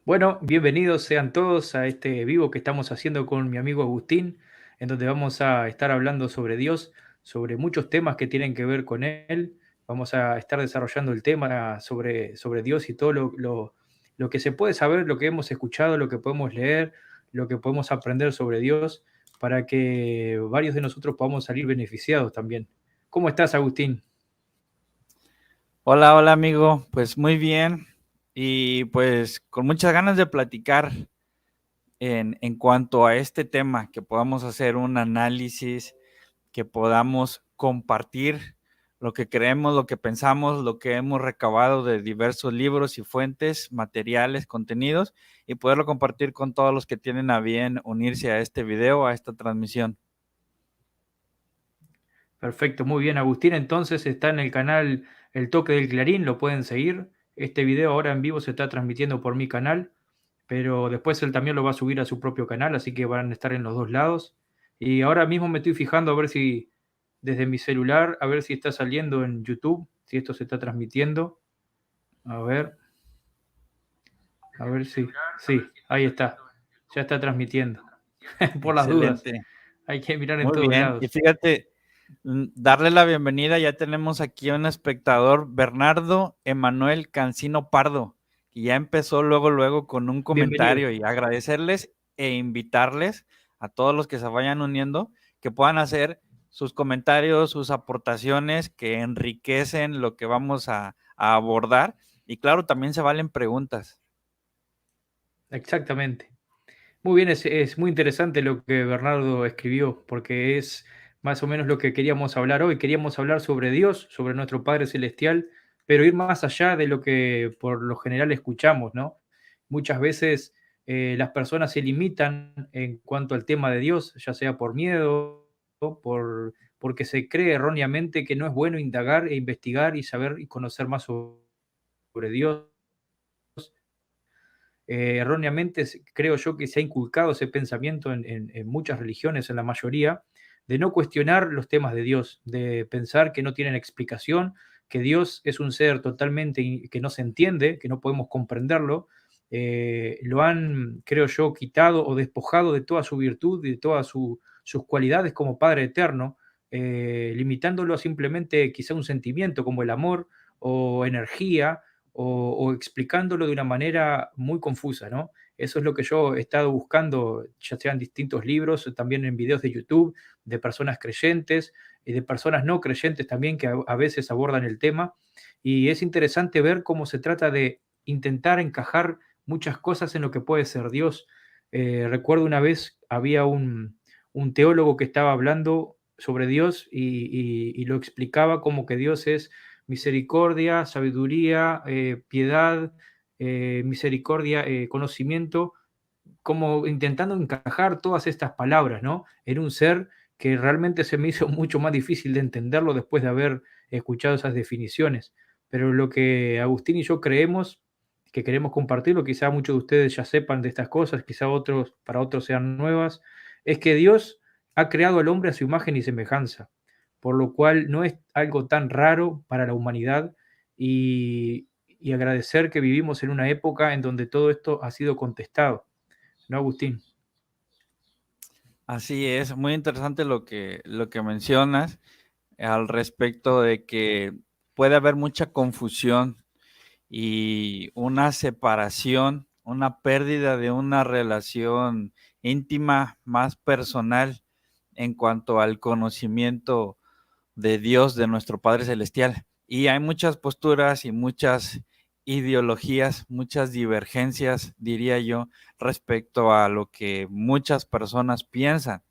Bueno, bienvenidos sean todos a este vivo que estamos haciendo con mi amigo Agustín, en donde vamos a estar hablando sobre Dios, sobre muchos temas que tienen que ver con Él. Vamos a estar desarrollando el tema sobre Dios y todo lo que se puede saber, lo que hemos escuchado, lo que podemos leer, lo que podemos aprender sobre Dios, para que varios de nosotros podamos salir beneficiados también. ¿Cómo estás, Agustín? Hola, hola amigo, pues muy bien y pues con muchas ganas de platicar en cuanto a este tema, que podamos hacer un análisis, que podamos compartir lo que creemos, lo que pensamos, lo que hemos recabado de diversos libros y fuentes, materiales, contenidos, y poderlo compartir con todos los que tienen a bien unirse a este video, a esta transmisión. Perfecto, muy bien, Agustín. Entonces está en el canal El Toque del Clarín, lo pueden seguir. Este video ahora en vivo se está transmitiendo por mi canal, pero después él también lo va a subir a su propio canal, así que van a estar en los dos lados. Y ahora mismo me estoy fijando a ver si desde mi celular, a ver si está saliendo en YouTube, si esto se está transmitiendo. A ver, a ver si. Sí, ahí está. Ya está transmitiendo. Por las dudas. Excelente, Hay que mirar en muy todos bien. Y lados. fíjate, darle la bienvenida, ya tenemos aquí a un espectador, Bernardo Emanuel Cancino Pardo, que ya empezó luego con un Bienvenido. comentario, y agradecerles e invitarles a todos los que se vayan uniendo, que puedan hacer sus comentarios, sus aportaciones que enriquecen lo que vamos a abordar. Y claro, también se valen preguntas. Exactamente. Muy bien, es muy interesante lo que Bernardo escribió, porque es más o menos lo que queríamos hablar hoy. Queríamos hablar sobre Dios, sobre nuestro Padre Celestial, pero ir más allá de lo que por lo general escuchamos, ¿no? Muchas veces las personas se limitan en cuanto al tema de Dios, ya sea por miedo, porque se cree erróneamente que no es bueno indagar e investigar y saber y conocer más sobre Dios. Erróneamente creo yo que se ha inculcado ese pensamiento en muchas religiones, en la mayoría, de no cuestionar los temas de Dios, de pensar que no tienen explicación, que Dios es un ser totalmente que no se entiende, que no podemos comprenderlo. Lo han, creo yo, quitado o despojado de toda su virtud y de todas sus cualidades como Padre Eterno, limitándolo a simplemente quizá un sentimiento como el amor o energía o explicándolo de una manera muy confusa, ¿no? Eso es lo que yo he estado buscando, ya sean distintos libros, también en videos de YouTube, de personas creyentes y de personas no creyentes también que a veces abordan el tema. Y es interesante ver cómo se trata de intentar encajar muchas cosas en lo que puede ser Dios. Recuerdo una vez había un teólogo que estaba hablando sobre Dios y lo explicaba como que Dios es misericordia, sabiduría, piedad, misericordia, conocimiento, como intentando encajar todas estas palabras, ¿no? En un ser que realmente se me hizo mucho más difícil de entenderlo después de haber escuchado esas definiciones. Pero lo que Agustín y yo creemos, que queremos compartirlo, quizá muchos de ustedes ya sepan de estas cosas, quizá otros, para otros sean nuevas, es que Dios ha creado al hombre a su imagen y semejanza, por lo cual no es algo tan raro para la humanidad y agradecer que vivimos en una época en donde todo esto ha sido contestado. ¿No, Agustín? Así es, muy interesante lo que mencionas al respecto de que puede haber mucha confusión y una separación, una pérdida de una relación íntima, más personal en cuanto al conocimiento de Dios, de nuestro Padre Celestial. Y hay muchas posturas y muchas ideologías, muchas divergencias, diría yo, respecto a lo que muchas personas piensan.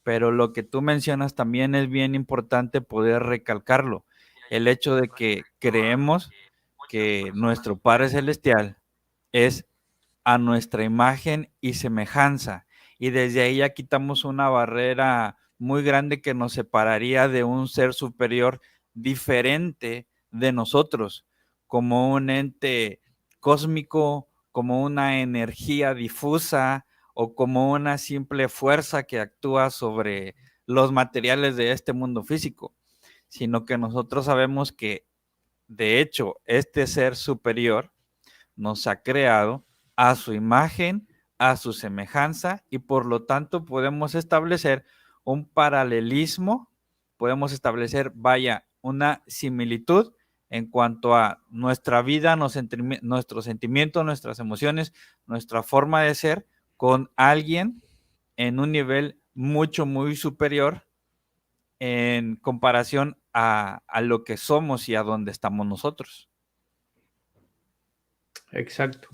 Pero lo que tú mencionas también es bien importante poder recalcarlo. El hecho de que creemos que nuestro Padre Celestial es a nuestra imagen y semejanza. Y desde ahí ya quitamos una barrera muy grande que nos separaría de un ser superior diferente de nosotros, como un ente cósmico, como una energía difusa o como una simple fuerza que actúa sobre los materiales de este mundo físico, sino que nosotros sabemos que, de hecho, este ser superior nos ha creado a su imagen, a su semejanza, y por lo tanto podemos establecer un paralelismo, podemos establecer, vaya, una similitud en cuanto a nuestra vida, nuestros sentimientos, nuestras emociones, nuestra forma de ser con alguien en un nivel mucho, muy superior en comparación a lo que somos y a dónde estamos nosotros. Exacto.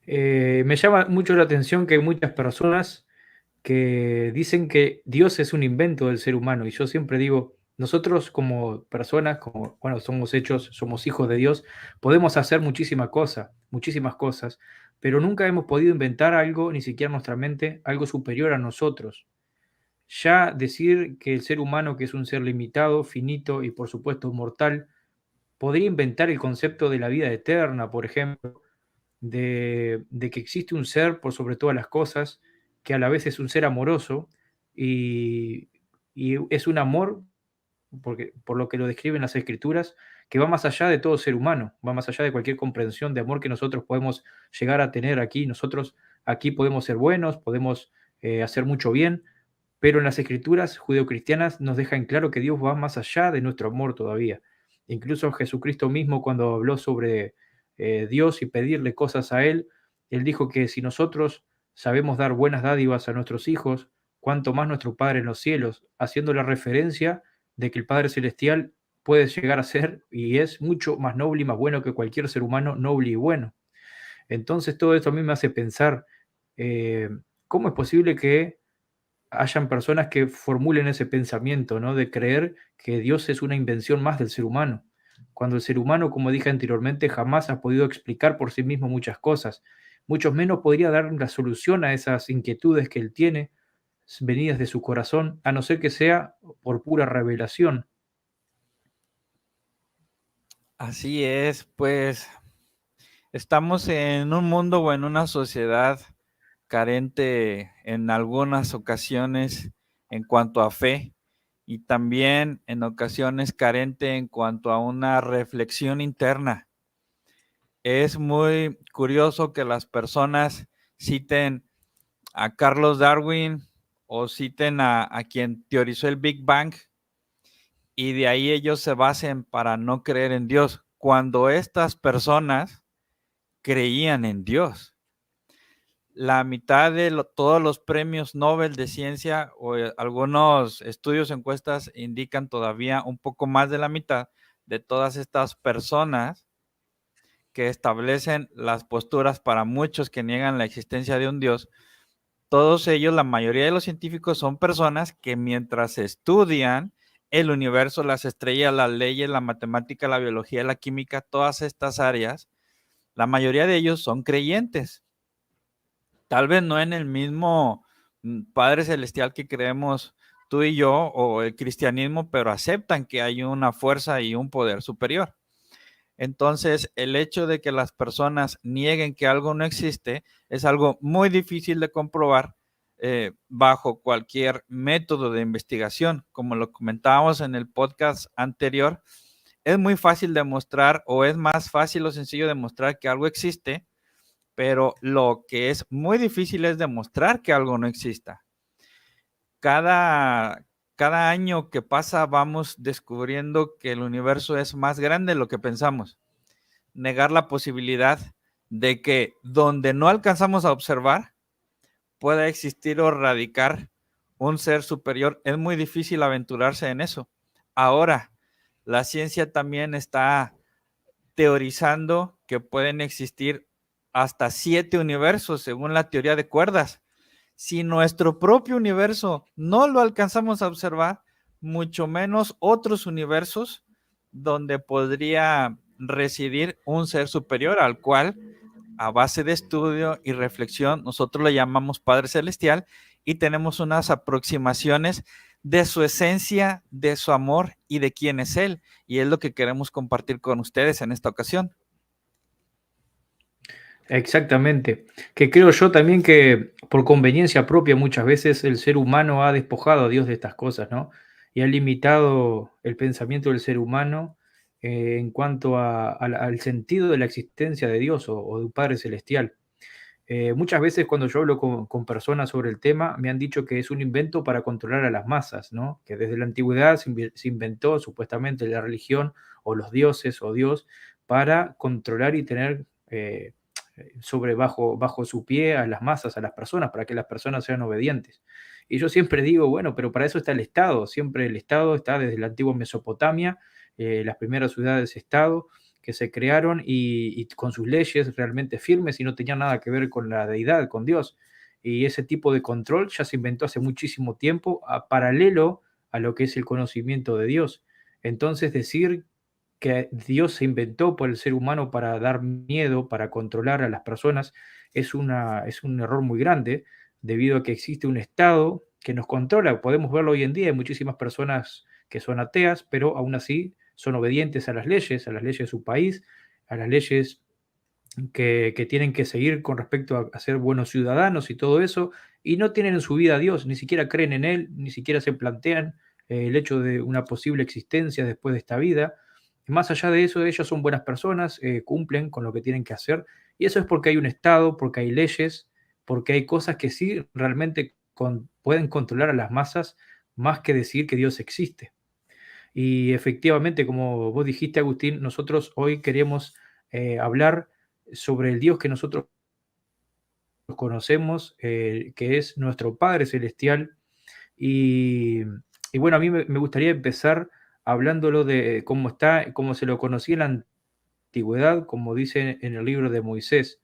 Me llama mucho la atención que hay muchas personas que dicen que Dios es un invento del ser humano. Y yo siempre digo, nosotros como personas, como, bueno, somos hechos, somos hijos de Dios, podemos hacer muchísimas cosas, pero nunca hemos podido inventar algo, ni siquiera nuestra mente, algo superior a nosotros. Ya decir que el ser humano, que es un ser limitado, finito y por supuesto mortal, podría inventar el concepto de la vida eterna, por ejemplo, de que existe un ser por sobre todas las cosas, que a la vez es un ser amoroso y, y es un amor, porque, por lo que lo describen las escrituras, que va más allá de todo ser humano, va más allá de cualquier comprensión de amor que nosotros podemos llegar a tener aquí. Nosotros aquí podemos ser buenos, podemos hacer mucho bien, pero en las escrituras judeocristianas nos deja en claro que Dios va más allá de nuestro amor todavía. Incluso Jesucristo mismo, cuando habló sobre Dios y pedirle cosas a Él, Él dijo que si nosotros sabemos dar buenas dádivas a nuestros hijos, cuanto más nuestro Padre en los cielos, haciendo la referencia de que el Padre Celestial puede llegar a ser y es mucho más noble y más bueno que cualquier ser humano noble y bueno. Entonces todo esto a mí me hace pensar, eh, ¿cómo es posible que hayan personas que formulen ese pensamiento, ¿no? De creer que Dios es una invención más del ser humano, cuando el ser humano, como dije anteriormente, jamás ha podido explicar por sí mismo muchas cosas, mucho menos podría dar la solución a esas inquietudes que él tiene, venidas de su corazón, a no ser que sea por pura revelación. Así es, pues estamos en un mundo o en una sociedad carente en algunas ocasiones en cuanto a fe y también en ocasiones carente en cuanto a una reflexión interna. Es muy curioso que las personas citen a Carlos Darwin o citen a quien teorizó el Big Bang y de ahí ellos se basen para no creer en Dios, cuando estas personas creían en Dios. La mitad de todos los premios Nobel de ciencia o algunos estudios, encuestas indican todavía un poco más de la mitad de todas estas personas que establecen las posturas para muchos que niegan la existencia de un Dios. Todos ellos, la mayoría de los científicos son personas que mientras estudian el universo, las estrellas, las leyes, la matemática, la biología, la química, todas estas áreas, la mayoría de ellos son creyentes. Tal vez no en el mismo Padre Celestial que creemos tú y yo o el cristianismo, pero aceptan que hay una fuerza y un poder superior. Entonces, el hecho de que las personas nieguen que algo no existe es algo muy difícil de comprobar bajo cualquier método de investigación. Como lo comentábamos en el podcast anterior, es muy fácil demostrar o es más fácil o sencillo demostrar que algo existe, pero lo que es muy difícil es demostrar que algo no exista. Cada año que pasa vamos descubriendo que el universo es más grande de lo que pensamos. Negar la posibilidad de que donde no alcanzamos a observar pueda existir o radicar un ser superior, es muy difícil aventurarse en eso. Ahora, la ciencia también está teorizando que pueden existir hasta 7 universos según la teoría de cuerdas. Si nuestro propio universo no lo alcanzamos a observar, mucho menos otros universos donde podría residir un ser superior al cual, a base de estudio y reflexión, nosotros le llamamos Padre Celestial y tenemos unas aproximaciones de su esencia, de su amor y de quién es Él. Y es lo que queremos compartir con ustedes en esta ocasión. Exactamente. Que creo yo también que por conveniencia propia muchas veces el ser humano ha despojado a Dios de estas cosas, ¿no? Y ha limitado el pensamiento del ser humano en cuanto al sentido de la existencia de Dios o de un Padre Celestial. Muchas veces cuando yo hablo con personas sobre el tema, me han dicho que es un invento para controlar a las masas, ¿no? Que desde la antigüedad se inventó supuestamente la religión o los dioses o Dios para controlar y tener bajo su pie a las masas, a las personas, para que las personas sean obedientes. Y yo siempre digo, bueno, pero para eso está el Estado. Siempre el Estado está desde la antigua Mesopotamia, las primeras ciudades-estado que se crearon y con sus leyes realmente firmes y no tenían nada que ver con la deidad, con Dios. Y ese tipo de control ya se inventó hace muchísimo tiempo, paralelo a lo que es el conocimiento de Dios. Entonces decir que Dios se inventó por el ser humano para dar miedo, para controlar a las personas, es un error muy grande, debido a que existe un Estado que nos controla. Podemos verlo hoy en día, hay muchísimas personas que son ateas, pero aún así son obedientes a las leyes de su país, a las leyes que tienen que seguir con respecto a ser buenos ciudadanos y todo eso, y no tienen en su vida a Dios, ni siquiera creen en Él, ni siquiera se plantean el hecho de una posible existencia después de esta vida. Más allá de eso, ellos son buenas personas, cumplen con lo que tienen que hacer, y eso es porque hay un Estado, porque hay leyes, porque hay cosas que sí realmente pueden controlar a las masas más que decir que Dios existe. Y efectivamente, como vos dijiste, Agustín, nosotros hoy queremos hablar sobre el Dios que nosotros conocemos, que es nuestro Padre Celestial. Y, y bueno, a mí me gustaría empezar hablándolo de cómo se lo conocía en la antigüedad, como dice en el libro de Moisés.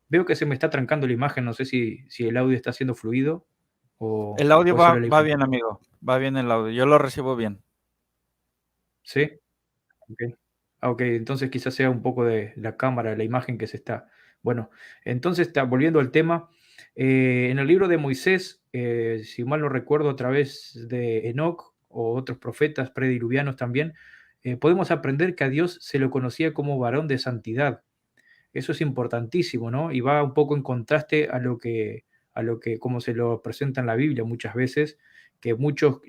Veo que se me está trancando la imagen, no sé si el audio está siendo fluido El o audio puede ser la va imagen. bien, amigo. Va bien el audio. Yo lo recibo bien. ¿Sí? Ok. Ok, entonces quizás sea un poco de la cámara, la imagen que se está. Bueno, entonces volviendo al tema, en el libro de Moisés, si mal no recuerdo, a través de Enoc o otros profetas prediluvianos también, podemos aprender que a Dios se lo conocía como varón de santidad. Eso es importantísimo, ¿no? Y va un poco en contraste a lo que como se lo presenta en la Biblia muchas veces, que muchos,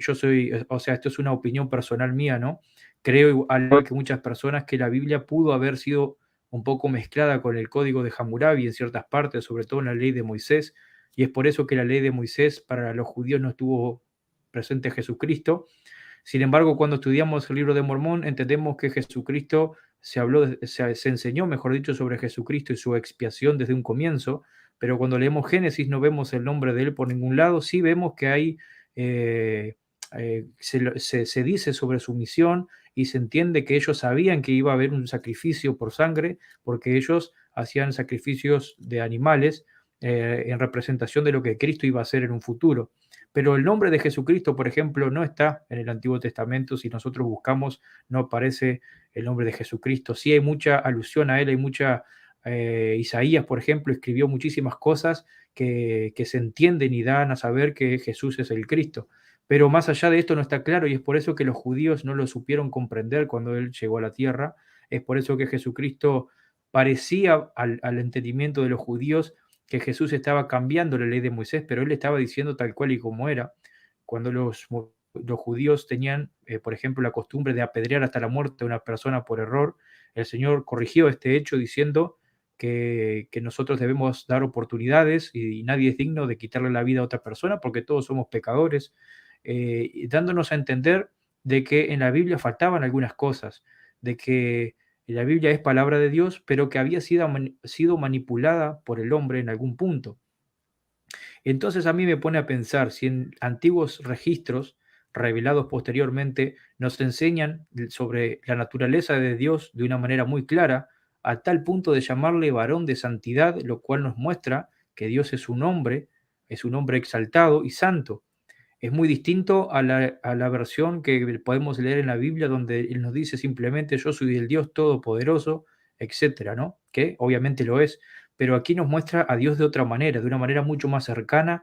o sea, esto es una opinión personal mía, ¿no? Creo, al igual que muchas personas, que la Biblia pudo haber sido un poco mezclada con el código de Hammurabi en ciertas partes, sobre todo en la ley de Moisés, y es por eso que la ley de Moisés para los judíos no estuvo presente Jesucristo. Sin embargo, cuando estudiamos el libro de Mormón, entendemos que Jesucristo se enseñó, mejor dicho, sobre Jesucristo y su expiación desde un comienzo, pero cuando leemos Génesis no vemos el nombre de él por ningún lado, sí vemos que hay, eh, se dice sobre su misión y se entiende que ellos sabían que iba a haber un sacrificio por sangre, porque ellos hacían sacrificios de animales en representación de lo que Cristo iba a hacer en un futuro. Pero el nombre de Jesucristo, por ejemplo, no está en el Antiguo Testamento. Si nosotros buscamos, no aparece el nombre de Jesucristo. Sí hay mucha alusión a él, hay mucha... Isaías, por ejemplo, escribió muchísimas cosas que se entienden y dan a saber que Jesús es el Cristo. Pero más allá de esto no está claro y es por eso que los judíos no lo supieron comprender cuando él llegó a la tierra. Es por eso que Jesucristo parecía al entendimiento de los judíos que Jesús estaba cambiando la ley de Moisés, pero él estaba diciendo tal cual y como era. Cuando los judíos tenían, por ejemplo, la costumbre de apedrear hasta la muerte a una persona por error, el Señor corrigió este hecho diciendo que nosotros debemos dar oportunidades y nadie es digno de quitarle la vida a otra persona porque todos somos pecadores, dándonos a entender de que en la Biblia faltaban algunas cosas, de que la Biblia es palabra de Dios, pero que había sido manipulada por el hombre en algún punto. Entonces a mí me pone a pensar si en antiguos registros revelados posteriormente nos enseñan sobre la naturaleza de Dios de una manera muy clara, a tal punto de llamarle varón de santidad, lo cual nos muestra que Dios es un hombre exaltado y santo. Es muy distinto a la versión que podemos leer en la Biblia, donde Él nos dice simplemente yo soy el Dios Todopoderoso, etcétera, ¿no? Que obviamente lo es, pero aquí nos muestra a Dios de otra manera, de una manera mucho más cercana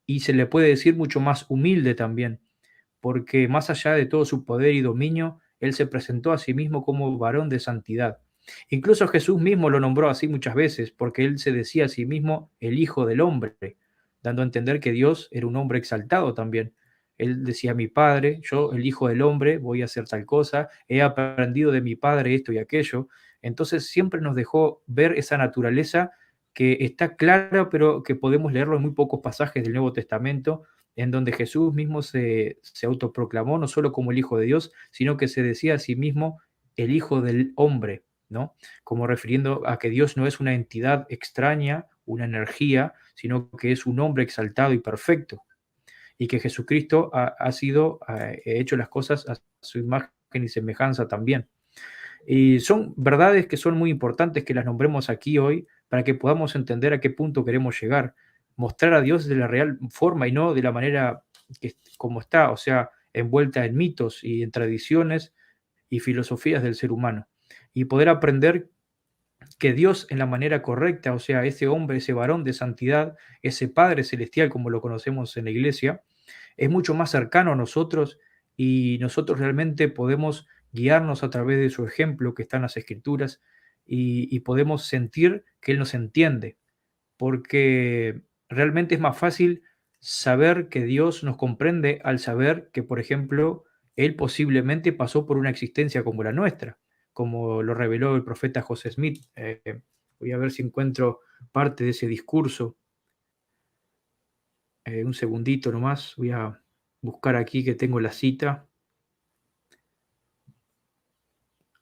y se le puede decir mucho más humilde también, porque más allá de todo su poder y dominio, Él se presentó a sí mismo como varón de santidad. Incluso Jesús mismo lo nombró así muchas veces, porque Él se decía a sí mismo el Hijo del Hombre, dando a entender que Dios era un hombre exaltado también. Él decía, mi Padre, yo, el Hijo del Hombre, voy a hacer tal cosa, he aprendido de mi Padre esto y aquello. Entonces siempre nos dejó ver esa naturaleza que está clara, pero que podemos leerlo en muy pocos pasajes del Nuevo Testamento, en donde Jesús mismo se autoproclamó no solo como el Hijo de Dios, sino que se decía a sí mismo el Hijo del Hombre, ¿no? Como refiriendo a que Dios no es una entidad extraña, una energía, sino que es un hombre exaltado y perfecto, y que Jesucristo ha sido hecho las cosas a su imagen y semejanza también. Y son verdades que son muy importantes que las nombremos aquí hoy para que podamos entender a qué punto queremos llegar. Mostrar a Dios de la real forma y no de la manera como está, o sea, envuelta en mitos y en tradiciones y filosofías del ser humano. Y poder aprender que Dios en la manera correcta, o sea, ese hombre, ese varón de santidad, ese Padre celestial como lo conocemos en la iglesia, es mucho más cercano a nosotros y nosotros realmente podemos guiarnos a través de su ejemplo que está en las Escrituras y podemos sentir que Él nos entiende, porque realmente es más fácil saber que Dios nos comprende al saber que, por ejemplo, Él posiblemente pasó por una existencia como la nuestra, como lo reveló el profeta José Smith. Voy a ver si encuentro parte de ese discurso. Un segundito nomás, voy a buscar aquí que tengo la cita.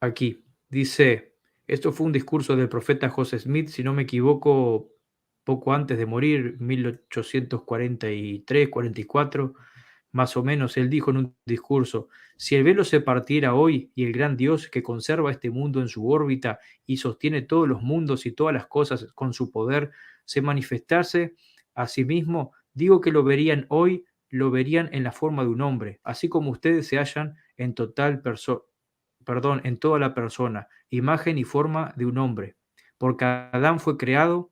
Aquí dice, esto fue un discurso del profeta José Smith, si no me equivoco, poco antes de morir, 1843, 44, más o menos, él dijo en un discurso, si el velo se partiera hoy y el gran Dios que conserva este mundo en su órbita y sostiene todos los mundos y todas las cosas con su poder, se manifestase a sí mismo, digo que lo verían hoy, lo verían en la forma de un hombre, así como ustedes se hallan en en toda la persona, imagen y forma de un hombre. Porque Adán fue creado,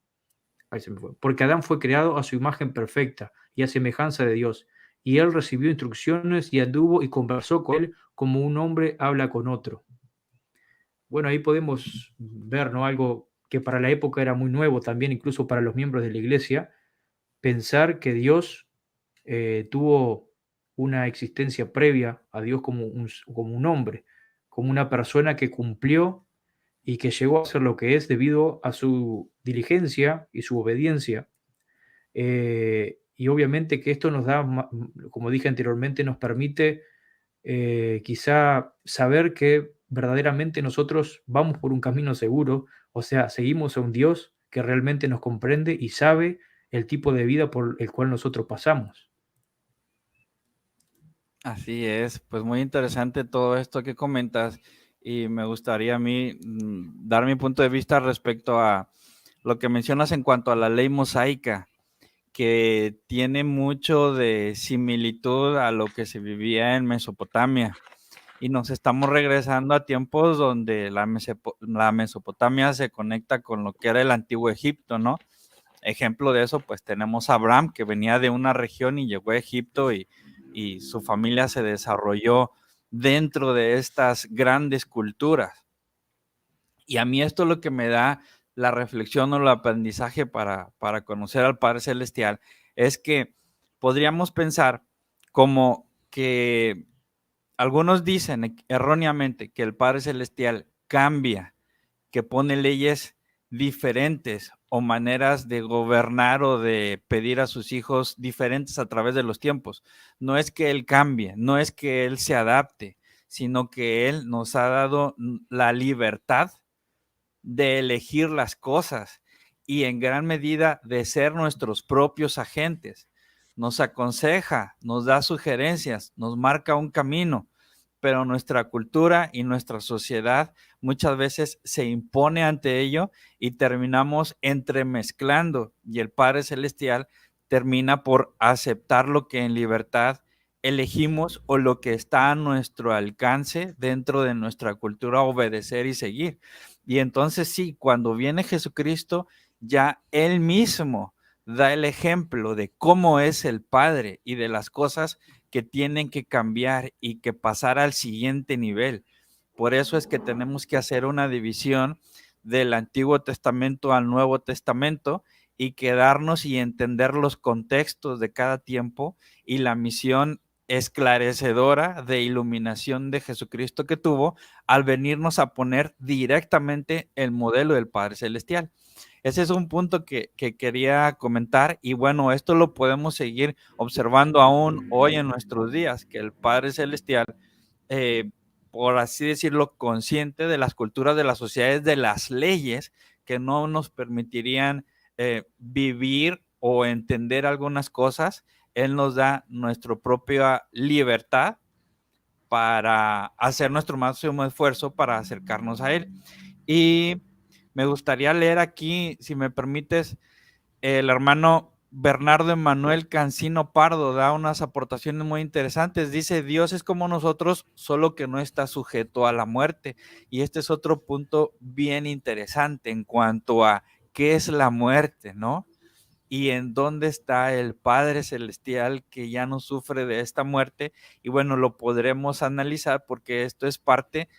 ahí se me fue, porque Adán fue creado a su imagen perfecta y a semejanza de Dios. Y él recibió instrucciones y anduvo y conversó con él como un hombre habla con otro. Bueno, ahí podemos ver, ¿no? Algo que para la época era muy nuevo también, incluso para los miembros de la iglesia, pensar que Dios tuvo una existencia previa a Dios como un hombre, como una persona que cumplió y que llegó a ser lo que es debido a su diligencia y su obediencia. Y obviamente que esto nos da, como dije anteriormente, nos permite quizá saber que verdaderamente nosotros vamos por un camino seguro, o sea, seguimos a un Dios que realmente nos comprende y sabe el tipo de vida por el cual nosotros pasamos. Así es, pues muy interesante todo esto que comentas y me gustaría a mí dar mi punto de vista respecto a lo que mencionas en cuanto a la ley mosaica, que tiene mucho de similitud a lo que se vivía en Mesopotamia. Y nos estamos regresando a tiempos donde la Mesopotamia se conecta con lo que era el antiguo Egipto, ¿no? Ejemplo de eso, pues tenemos a Abraham, que venía de una región y llegó a Egipto y su familia se desarrolló dentro de estas grandes culturas. Y a mí esto es lo que me da la reflexión o el aprendizaje para conocer al Padre Celestial, es que podríamos pensar como que algunos dicen erróneamente que el Padre Celestial cambia, que pone leyes diferentes o maneras de gobernar o de pedir a sus hijos diferentes a través de los tiempos. No es que Él cambie, no es que Él se adapte, sino que Él nos ha dado la libertad de elegir las cosas y en gran medida de ser nuestros propios agentes. Nos aconseja, nos da sugerencias, nos marca un camino, pero nuestra cultura y nuestra sociedad muchas veces se impone ante ello y terminamos entremezclando y el Padre Celestial termina por aceptar lo que en libertad elegimos o lo que está a nuestro alcance dentro de nuestra cultura obedecer y seguir. Y entonces sí, cuando viene Jesucristo, ya Él mismo da el ejemplo de cómo es el Padre y de las cosas que tienen que cambiar y que pasar al siguiente nivel. Por eso es que tenemos que hacer una división del Antiguo Testamento al Nuevo Testamento y quedarnos y entender los contextos de cada tiempo y la misión esclarecedora de iluminación de Jesucristo que tuvo al venirnos a poner directamente el modelo del Padre Celestial. Ese es un punto que quería comentar y bueno, esto lo podemos seguir observando aún hoy en nuestros días, que el Padre Celestial, por así decirlo, consciente de las culturas de las sociedades, de las leyes que no nos permitirían vivir o entender algunas cosas, Él nos da nuestra propia libertad para hacer nuestro máximo esfuerzo para acercarnos a Él. Y me gustaría leer aquí, si me permites, el hermano Bernardo Emanuel Cancino Pardo da unas aportaciones muy interesantes. Dice, Dios es como nosotros, solo que no está sujeto a la muerte. Y este es otro punto bien interesante en cuanto a qué es la muerte, ¿no? Y en dónde está el Padre Celestial que ya no sufre de esta muerte. Y bueno, lo podremos analizar porque esto es parte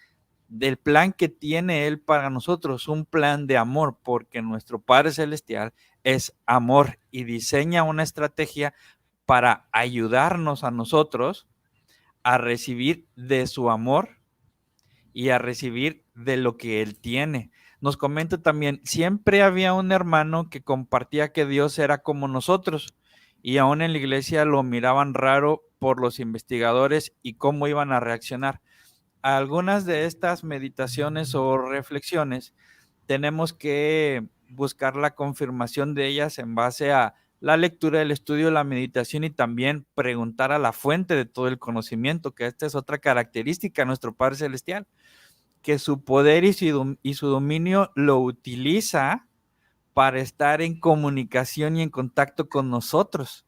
del plan que tiene Él para nosotros, un plan de amor, porque nuestro Padre Celestial es amor y diseña una estrategia para ayudarnos a nosotros a recibir de su amor y a recibir de lo que Él tiene. Nos comenta también, siempre había un hermano que compartía que Dios era como nosotros y aún en la iglesia lo miraban raro por los investigadores y cómo iban a reaccionar. Algunas de estas meditaciones o reflexiones tenemos que buscar la confirmación de ellas en base a la lectura, el estudio, la meditación y también preguntar a la fuente de todo el conocimiento, que esta es otra característica de nuestro Padre Celestial, que su poder y su dominio lo utiliza para estar en comunicación y en contacto con nosotros.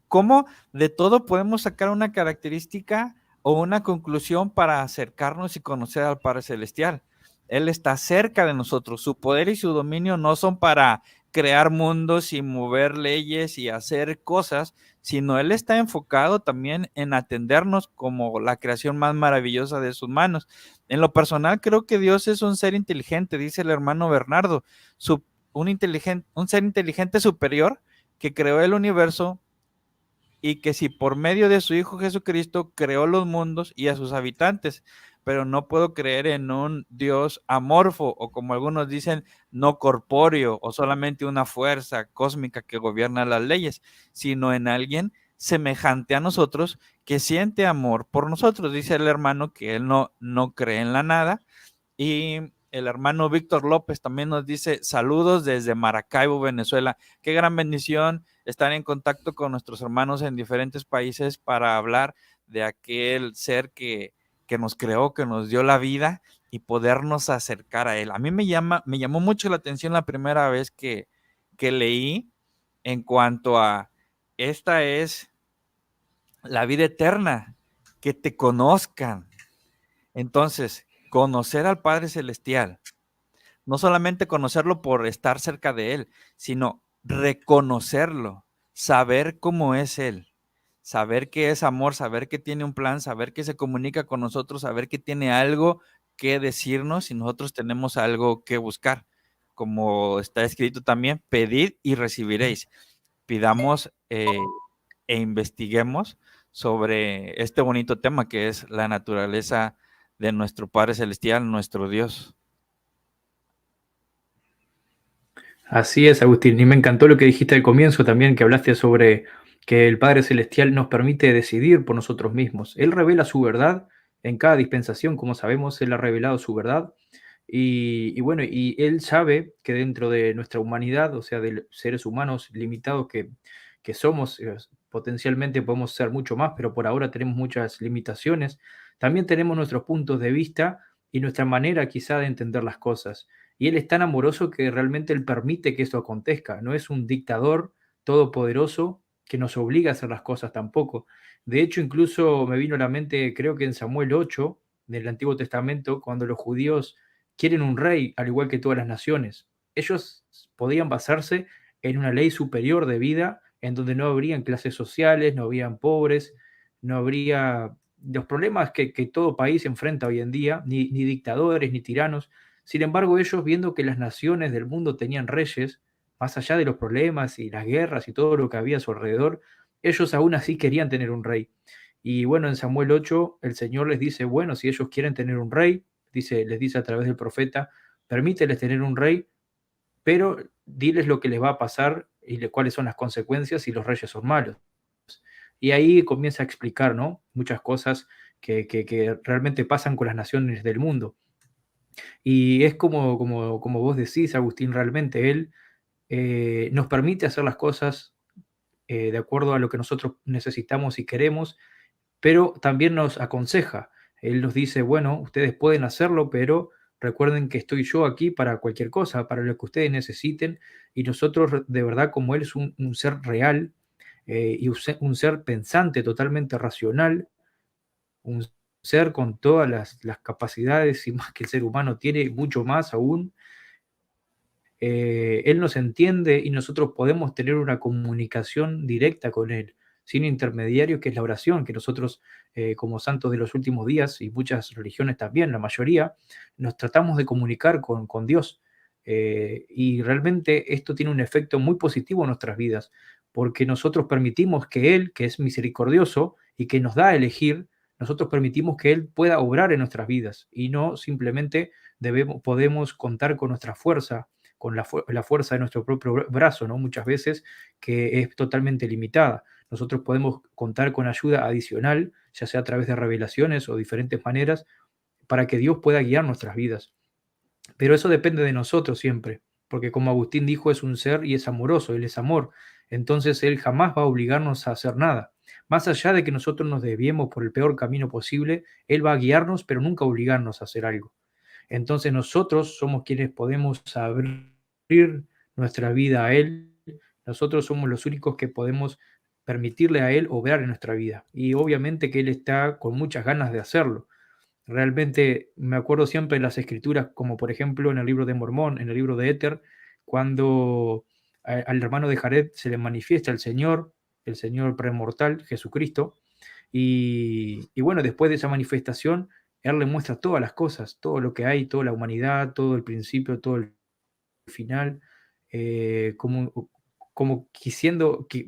¿Cómo de todo podemos sacar una característica o una conclusión para acercarnos y conocer al Padre Celestial? Él está cerca de nosotros. Su poder y su dominio no son para crear mundos y mover leyes y hacer cosas, sino Él está enfocado también en atendernos como la creación más maravillosa de sus manos. En lo personal, creo que Dios es un ser inteligente, dice el hermano Bernardo. Su un ser inteligente superior que creó el universo y que si por medio de su Hijo Jesucristo creó los mundos y a sus habitantes, pero no puedo creer en un Dios amorfo o como algunos dicen, no corpóreo o solamente una fuerza cósmica que gobierna las leyes, sino en alguien semejante a nosotros que siente amor por nosotros. Dice el hermano que él no cree en la nada. Y el hermano Víctor López también nos dice saludos desde Maracaibo, Venezuela. Qué gran bendición estar en contacto con nuestros hermanos en diferentes países para hablar de aquel ser que nos creó, que nos dio la vida y podernos acercar a él. A mí me llamó mucho la atención la primera vez que leí en cuanto a esta es la vida eterna, que te conozcan. Entonces, conocer al Padre Celestial, no solamente conocerlo por estar cerca de Él, sino reconocerlo, saber cómo es Él, saber que es amor, saber que tiene un plan, saber que se comunica con nosotros, saber que tiene algo que decirnos y nosotros tenemos algo que buscar. Como está escrito también, pedid y recibiréis. Pidamos e investiguemos sobre este bonito tema que es la naturaleza de nuestro Padre Celestial, nuestro Dios. Así es, Agustín. Y me encantó lo que dijiste al comienzo también, que hablaste sobre que el Padre Celestial nos permite decidir por nosotros mismos. Él revela su verdad en cada dispensación, como sabemos, Él ha revelado su verdad. Y bueno, y Él sabe que dentro de nuestra humanidad, o sea, de seres humanos limitados que somos, potencialmente podemos ser mucho más, pero por ahora tenemos muchas limitaciones. También tenemos nuestros puntos de vista y nuestra manera quizá de entender las cosas. Y Él es tan amoroso que realmente Él permite que esto acontezca. No es un dictador todopoderoso que nos obliga a hacer las cosas tampoco. De hecho, incluso me vino a la mente, creo que en Samuel 8 del Antiguo Testamento, cuando los judíos quieren un rey, al igual que todas las naciones. Ellos podían basarse en una ley superior de vida, en donde no habrían clases sociales, no habrían pobres, no habría los problemas que todo país enfrenta hoy en día, ni dictadores, ni tiranos. Sin embargo, ellos viendo que las naciones del mundo tenían reyes, más allá de los problemas y las guerras y todo lo que había a su alrededor, ellos aún así querían tener un rey. Y bueno, en Samuel 8 el Señor les dice, bueno, si ellos quieren tener un rey, les dice a través del profeta, permíteles tener un rey, pero diles lo que les va a pasar y cuáles son las consecuencias si los reyes son malos. Y ahí comienza a explicar, ¿no?, muchas cosas que realmente pasan con las naciones del mundo. Y es como vos decís, Agustín, realmente él nos permite hacer las cosas de acuerdo a lo que nosotros necesitamos y queremos, pero también nos aconseja. Él nos dice, bueno, ustedes pueden hacerlo, pero recuerden que estoy yo aquí para cualquier cosa, para lo que ustedes necesiten, y nosotros de verdad, como Él es un ser real y un ser pensante, totalmente racional, un ser con todas las capacidades y más que el ser humano tiene, mucho más aún. Él nos entiende y nosotros podemos tener una comunicación directa con Él, sin intermediarios, que es la oración, que nosotros, como santos de los últimos días, y muchas religiones también, la mayoría, nos tratamos de comunicar con Dios. Y realmente esto tiene un efecto muy positivo en nuestras vidas, porque nosotros permitimos que Él, que es misericordioso y que nos da a elegir, nosotros permitimos que Él pueda obrar en nuestras vidas y no simplemente podemos contar con nuestra fuerza, con la fuerza de nuestro propio brazo, ¿no? Muchas veces, que es totalmente limitada. Nosotros podemos contar con ayuda adicional, ya sea a través de revelaciones o diferentes maneras, para que Dios pueda guiar nuestras vidas. Pero eso depende de nosotros siempre, porque como Agustín dijo, es un ser y es amoroso, Él es amor. Entonces Él jamás va a obligarnos a hacer nada. Más allá de que nosotros nos desviemos por el peor camino posible, Él va a guiarnos, pero nunca obligarnos a hacer algo. Entonces nosotros somos quienes podemos abrir nuestra vida a Él. Nosotros somos los únicos que podemos permitirle a Él obrar en nuestra vida. Y obviamente que Él está con muchas ganas de hacerlo. Realmente me acuerdo siempre de las escrituras, como por ejemplo en el libro de Mormón, en el libro de Éter, cuando al hermano de Jared se le manifiesta el Señor premortal, Jesucristo, y bueno, después de esa manifestación, Él le muestra todas las cosas, todo lo que hay, toda la humanidad, todo el principio, todo el final, como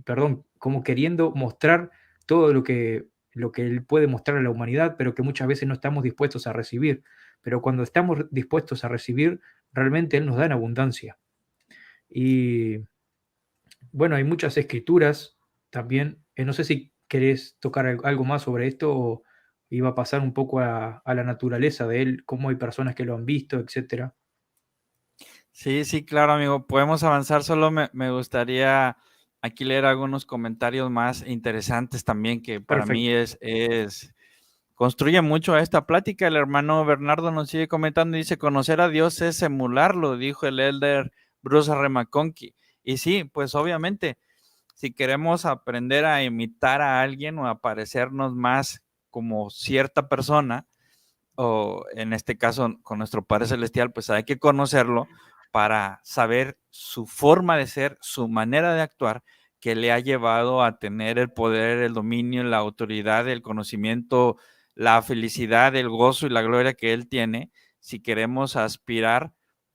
perdón, como queriendo mostrar todo lo que Él puede mostrar a la humanidad, pero que muchas veces no estamos dispuestos a recibir. Pero cuando estamos dispuestos a recibir, realmente Él nos da en abundancia. Y bueno, hay muchas escrituras también. No sé si querés tocar algo más sobre esto o iba a pasar un poco a la naturaleza de Él, cómo hay personas que lo han visto, etcétera. Sí, sí, claro, amigo. Podemos avanzar. Solo me gustaría aquí leer algunos comentarios más interesantes también, que para mí Perfecto. construye mucho a esta plática. El hermano Bernardo nos sigue comentando y dice: conocer a Dios es emularlo, dijo el elder Bruce R. McConkie. Y sí, pues obviamente, si queremos aprender a imitar a alguien o a parecernos más como cierta persona, o en este caso con nuestro Padre Celestial, pues hay que conocerlo para saber su forma de ser, su manera de actuar, que le ha llevado a tener el poder, el dominio, la autoridad, el conocimiento, la felicidad, el gozo y la gloria que Él tiene. Si queremos aspirar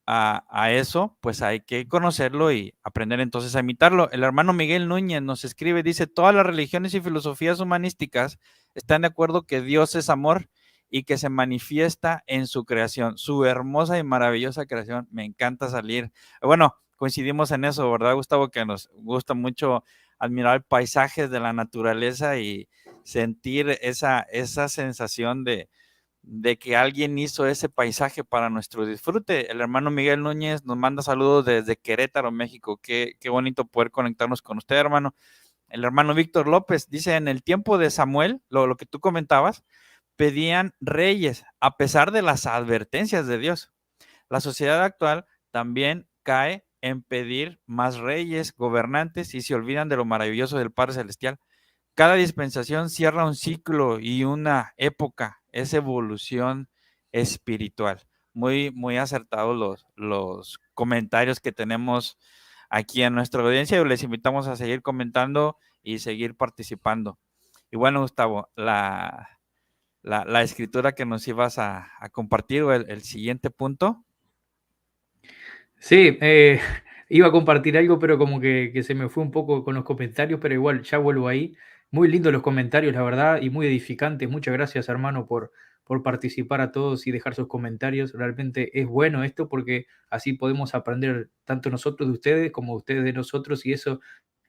a eso, pues hay que conocerlo y aprender entonces a imitarlo. El hermano Miguel Núñez nos escribe, dice: todas las religiones y filosofías humanísticas están de acuerdo que Dios es amor y que se manifiesta en su creación, su hermosa y maravillosa creación. Me encanta salir. Bueno, coincidimos en eso, ¿verdad, Gustavo? Que nos gusta mucho admirar paisajes de la naturaleza y sentir esa sensación de que alguien hizo ese paisaje para nuestro disfrute. El hermano Miguel Núñez nos manda saludos desde Querétaro, México. Qué bonito poder conectarnos con usted, hermano. El hermano Víctor López dice: en el tiempo de Samuel, lo que tú comentabas, pedían reyes a pesar de las advertencias de Dios. La sociedad actual también cae en pedir más reyes, gobernantes, y se olvidan de lo maravilloso del Padre Celestial. Cada dispensación cierra un ciclo y una época, es evolución espiritual. Muy, muy acertados los comentarios que tenemos aquí en nuestra audiencia, y les invitamos a seguir comentando y seguir participando. Y bueno, Gustavo, la escritura que nos ibas a compartir, o el siguiente punto. Sí, iba a compartir algo, pero como que se me fue un poco con los comentarios, pero igual ya vuelvo ahí. Muy lindos los comentarios, la verdad, y muy edificantes. Muchas gracias, hermano, por participar a todos y dejar sus comentarios. Realmente es bueno esto porque así podemos aprender tanto nosotros de ustedes como ustedes de nosotros y eso,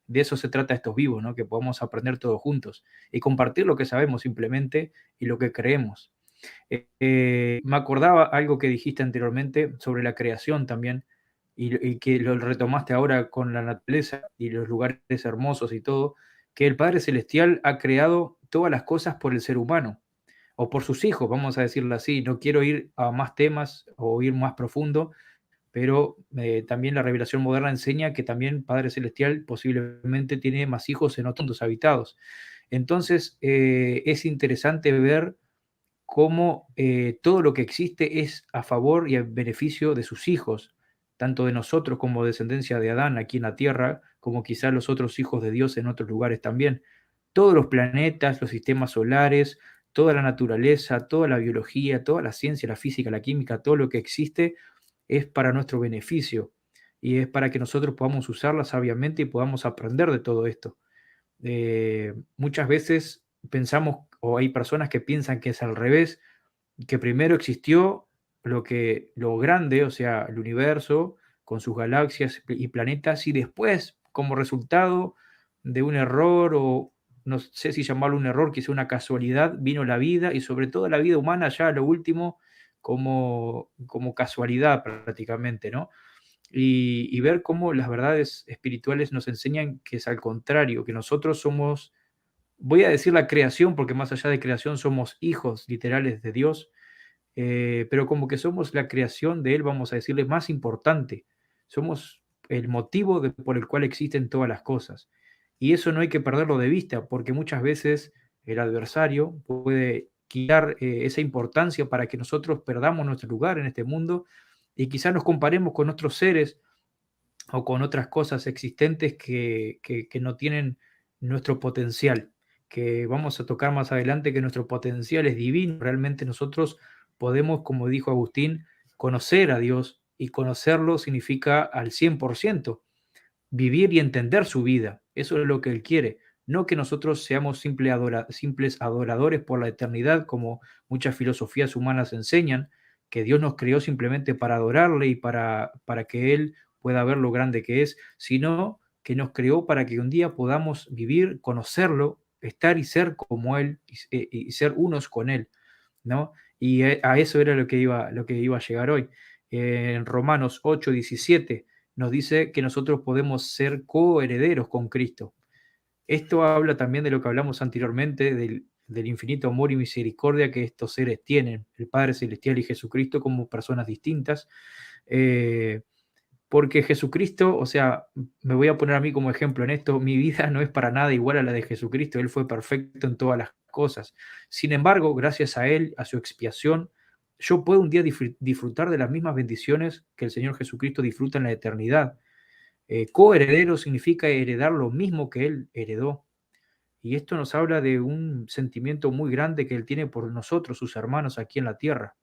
de eso se trata estos vivos, ¿no? Que podamos aprender todos juntos y compartir lo que sabemos simplemente y lo que creemos. Me acordaba algo que dijiste anteriormente sobre la creación también, y que lo retomaste ahora con la naturaleza y los lugares hermosos y todo, que el Padre Celestial ha creado todas las cosas por el ser humano, o por sus hijos, vamos a decirlo así. No quiero ir a más temas o ir más profundo, pero también la revelación moderna enseña que también Padre Celestial posiblemente tiene más hijos en otros mundos habitados. Entonces, es interesante ver cómo todo lo que existe es a favor y a beneficio de sus hijos, tanto de nosotros como descendencia de Adán aquí en la tierra, como quizás los otros hijos de Dios en otros lugares también. Todos los planetas, los sistemas solares, toda la naturaleza, toda la biología, toda la ciencia, la física, la química, todo lo que existe es para nuestro beneficio y es para que nosotros podamos usarla sabiamente y podamos aprender de todo esto. Muchas veces pensamos, o hay personas que piensan que es al revés, que primero existió lo grande, o sea, el universo con sus galaxias y planetas, y después, como resultado de un error, o no sé si llamarlo un error, quizá una casualidad, vino la vida, y sobre todo la vida humana ya a lo último como casualidad prácticamente, ¿no? Y ver cómo las verdades espirituales nos enseñan que es al contrario, que nosotros somos, voy a decir la creación, porque más allá de creación somos hijos literales de Dios, pero como que somos la creación de Él, vamos a decirle, más importante. Somos el motivo por el cual existen todas las cosas. Y eso no hay que perderlo de vista, porque muchas veces el adversario puede quitar esa importancia para que nosotros perdamos nuestro lugar en este mundo y quizás nos comparemos con otros seres o con otras cosas existentes que no tienen nuestro potencial, que vamos a tocar más adelante, que nuestro potencial es divino. Realmente nosotros podemos, como dijo Agustín, conocer a Dios, y conocerlo significa al 100% vivir y entender su vida. Eso es lo que Él quiere. No que nosotros seamos simples adoradores por la eternidad, como muchas filosofías humanas enseñan, que Dios nos creó simplemente para adorarle y para que Él pueda ver lo grande que es, sino que nos creó para que un día podamos vivir, conocerlo, estar y ser como Él y ser unos con Él, ¿no? Y a eso era lo que iba a llegar hoy. En Romanos 8:17 nos dice que nosotros podemos ser coherederos con Cristo. Esto habla también de lo que hablamos anteriormente, del infinito amor y misericordia que estos seres tienen, el Padre Celestial y Jesucristo, como personas distintas. eh, Porque Jesucristo, o sea, me voy a poner a mí como ejemplo en esto, mi vida no es para nada igual a la de Jesucristo, Él fue perfecto en todas las cosas. Sin embargo, gracias a Él, a su expiación, yo puedo un día disfrutar de las mismas bendiciones que el Señor Jesucristo disfruta en la eternidad. Coheredero significa heredar lo mismo que Él heredó. Y esto nos habla de un sentimiento muy grande que Él tiene por nosotros, sus hermanos aquí en la tierra,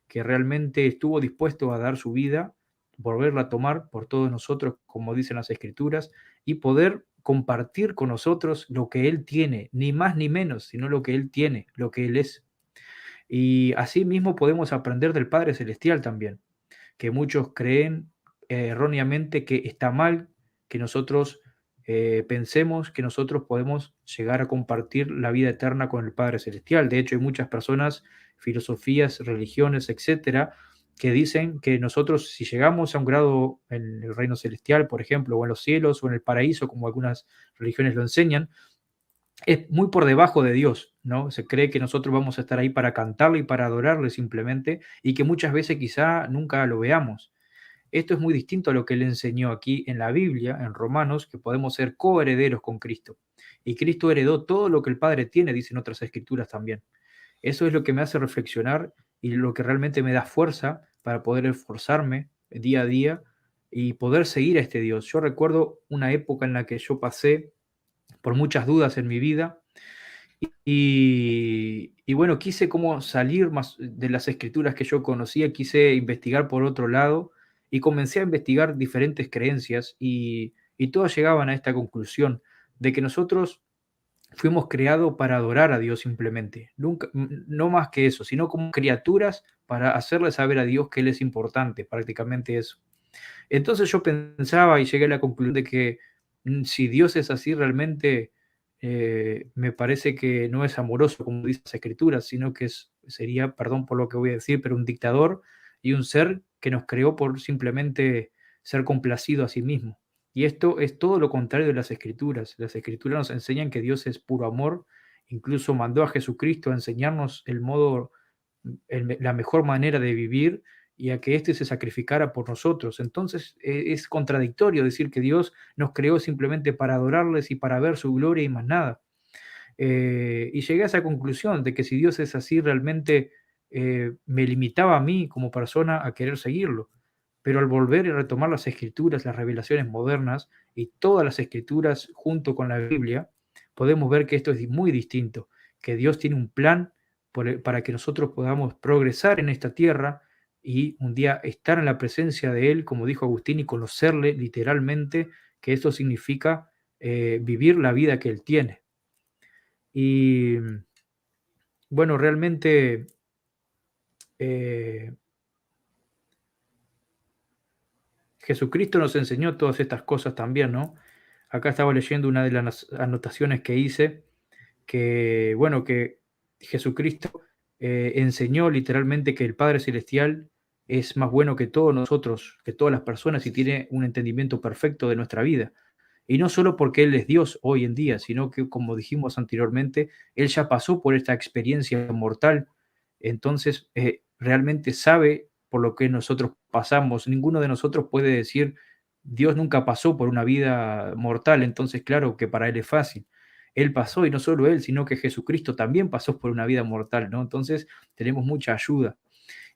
que realmente estuvo dispuesto a dar su vida, volverla a tomar por todos nosotros, como dicen las Escrituras, y poder compartir con nosotros lo que Él tiene, ni más ni menos, sino lo que Él tiene, lo que Él es. Y así mismo podemos aprender del Padre Celestial también, que muchos creen erróneamente que está mal que nosotros pensemos que nosotros podemos llegar a compartir la vida eterna con el Padre Celestial. De hecho, hay muchas personas, filosofías, religiones, etcétera, que dicen que nosotros, si llegamos a un grado en el reino celestial, por ejemplo, o en los cielos, o en el paraíso, como algunas religiones lo enseñan, es muy por debajo de Dios, ¿no? Se cree que nosotros vamos a estar ahí para cantarle y para adorarle simplemente, y que muchas veces quizá nunca lo veamos. Esto es muy distinto a lo que él enseñó aquí en la Biblia, en Romanos, que podemos ser coherederos con Cristo. Y Cristo heredó todo lo que el Padre tiene, dicen otras escrituras también. Eso es lo que me hace reflexionar y lo que realmente me da fuerza para poder esforzarme día a día y poder seguir a este Dios. Yo recuerdo una época en la que yo pasé por muchas dudas en mi vida y bueno, quise como salir más de las escrituras que yo conocía, quise investigar por otro lado y comencé a investigar diferentes creencias y todas llegaban a esta conclusión de que nosotros fuimos creados para adorar a Dios simplemente. Nunca, no más que eso, sino como criaturas para hacerle saber a Dios que Él es importante, prácticamente eso. Entonces yo pensaba y llegué a la conclusión de que si Dios es así, realmente me parece que no es amoroso, como dice las Escrituras, sino que sería, perdón por lo que voy a decir, pero un dictador y un ser que nos creó por simplemente ser complacido a sí mismo. Y esto es todo lo contrario de las Escrituras. Las Escrituras nos enseñan que Dios es puro amor, incluso mandó a Jesucristo a enseñarnos el modo, la mejor manera de vivir y a que éste se sacrificara por nosotros. Entonces es contradictorio decir que Dios nos creó simplemente para adorarles y para ver su gloria y más nada. Y llegué a esa conclusión de que si Dios es así, realmente me limitaba a mí como persona a querer seguirlo. Pero al volver y retomar las escrituras, las revelaciones modernas y todas las escrituras junto con la Biblia, podemos ver que esto es muy distinto, que Dios tiene un plan para que nosotros podamos progresar en esta tierra y un día estar en la presencia de Él, como dijo Agustín, y conocerle literalmente, que esto significa vivir la vida que Él tiene. Y bueno, realmente eh, Jesucristo nos enseñó todas estas cosas también, ¿no? Acá estaba leyendo una de las anotaciones que hice, que bueno, que Jesucristo enseñó literalmente que el Padre Celestial es más bueno que todos nosotros, que todas las personas y tiene un entendimiento perfecto de nuestra vida. Y no solo porque Él es Dios hoy en día, sino que, como dijimos anteriormente, Él ya pasó por esta experiencia mortal, entonces realmente sabe por lo que nosotros pasamos. Ninguno de nosotros puede decir, Dios nunca pasó por una vida mortal, entonces claro que para Él es fácil. Él pasó, y no solo Él, sino que Jesucristo también pasó por una vida mortal, ¿no? Entonces tenemos mucha ayuda.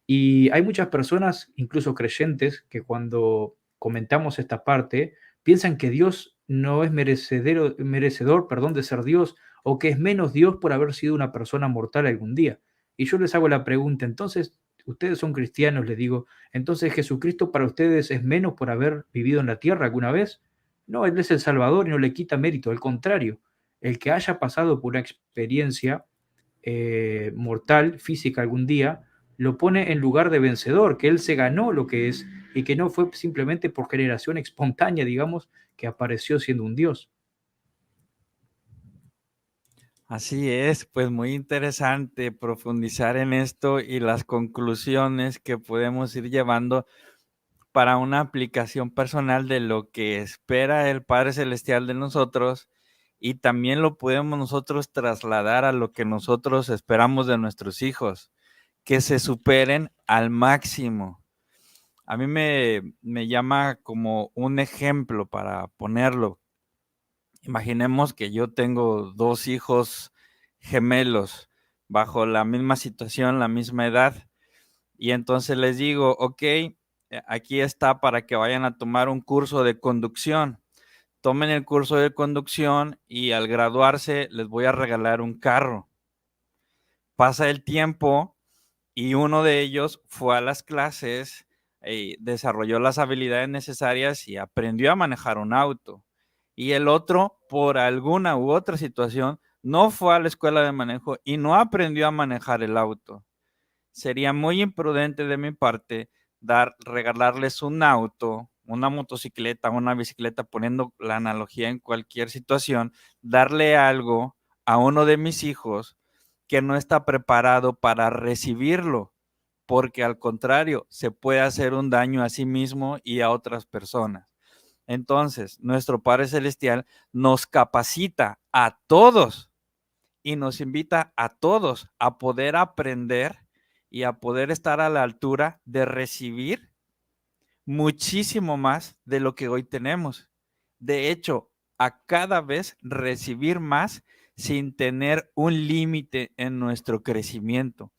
Y hay muchas personas, incluso creyentes, que cuando comentamos esta parte, piensan que Dios no es merecedor, perdón, de ser Dios, o que es menos Dios por haber sido una persona mortal algún día. Y yo les hago la pregunta, entonces, ustedes son cristianos, les digo, entonces Jesucristo para ustedes es menos por haber vivido en la tierra alguna vez. No, Él es el Salvador y no le quita mérito, al contrario, el que haya pasado por una experiencia mortal, física algún día, lo pone en lugar de vencedor, que él se ganó lo que es y que no fue simplemente por generación espontánea, digamos, que apareció siendo un Dios. Así es, pues muy interesante profundizar en esto y las conclusiones que podemos ir llevando para una aplicación personal de lo que espera el Padre Celestial de nosotros y también lo podemos nosotros trasladar a lo que nosotros esperamos de nuestros hijos, que se superen al máximo. A mí me llama como un ejemplo para ponerlo. Imaginemos que yo tengo 2 hijos gemelos bajo la misma situación, la misma edad, y entonces les digo: "Okey, aquí está para que vayan a tomar un curso de conducción. Tomen el curso de conducción y al graduarse les voy a regalar un carro". Pasa el tiempo y uno de ellos fue a las clases, desarrolló las habilidades necesarias y aprendió a manejar un auto. Y el otro, por alguna u otra situación, no fue a la escuela de manejo y no aprendió a manejar el auto. Sería muy imprudente de mi parte regalarles un auto, una motocicleta, una bicicleta, poniendo la analogía en cualquier situación, darle algo a uno de mis hijos que no está preparado para recibirlo, porque al contrario, se puede hacer un daño a sí mismo y a otras personas. Entonces, nuestro Padre Celestial nos capacita a todos y nos invita a todos a poder aprender y a poder estar a la altura de recibir muchísimo más de lo que hoy tenemos. De hecho, a cada vez recibir más sin tener un límite en nuestro crecimiento.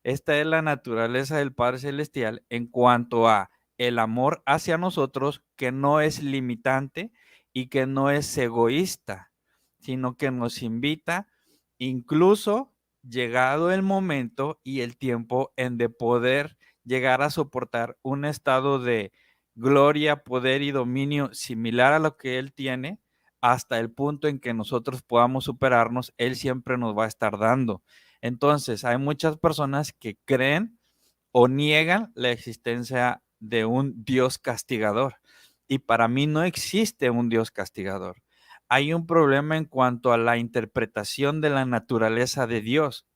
Esta es la naturaleza del Padre Celestial en cuanto a el amor hacia nosotros, que no es limitante y que no es egoísta, sino que nos invita, incluso llegado el momento y el tiempo en de poder llegar a soportar un estado de gloria, poder y dominio similar a lo que Él tiene, hasta el punto en que nosotros podamos superarnos, Él siempre nos va a estar dando. Entonces, hay muchas personas que creen o niegan la existencia de un Dios castigador. Y para mí no existe un Dios castigador. Hay un problema en cuanto a la interpretación de la naturaleza de Dios.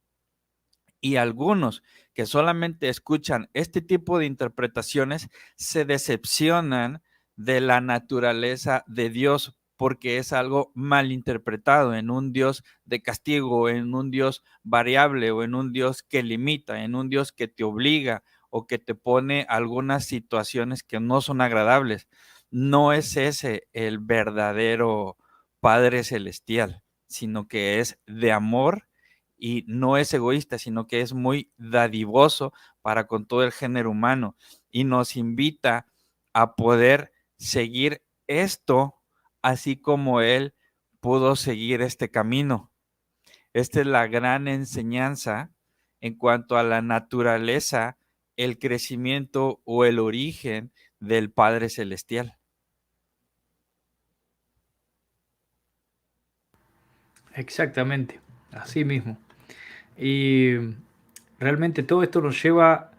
Y algunos que solamente escuchan este tipo de interpretaciones se decepcionan de la naturaleza de Dios porque es algo mal interpretado en un Dios de castigo, en un Dios variable o en un Dios que limita, en un Dios que te obliga o que te pone algunas situaciones que no son agradables. No es ese el verdadero Padre Celestial, sino que es de amor y no es egoísta, sino que es muy dadivoso para con todo el género humano y nos invita a poder seguir esto así como Él pudo seguir este camino. Esta es la gran enseñanza en cuanto a la naturaleza, el crecimiento o el origen del Padre Celestial. Exactamente, así mismo. Y realmente todo esto nos lleva,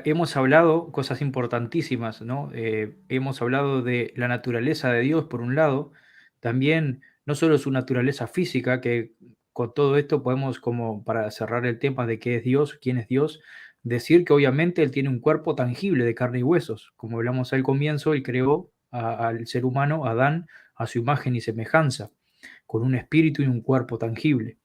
hemos hablado cosas importantísimas, ¿no? Hemos hablado de la naturaleza de Dios, por un lado, también no solo su naturaleza física, que con todo esto podemos, como para cerrar el tema de qué es Dios, quién es Dios, decir que obviamente Él tiene un cuerpo tangible de carne y huesos. Como hablamos al comienzo, Él creó al ser humano, Adán, a su imagen y semejanza, con un espíritu y un cuerpo tangible.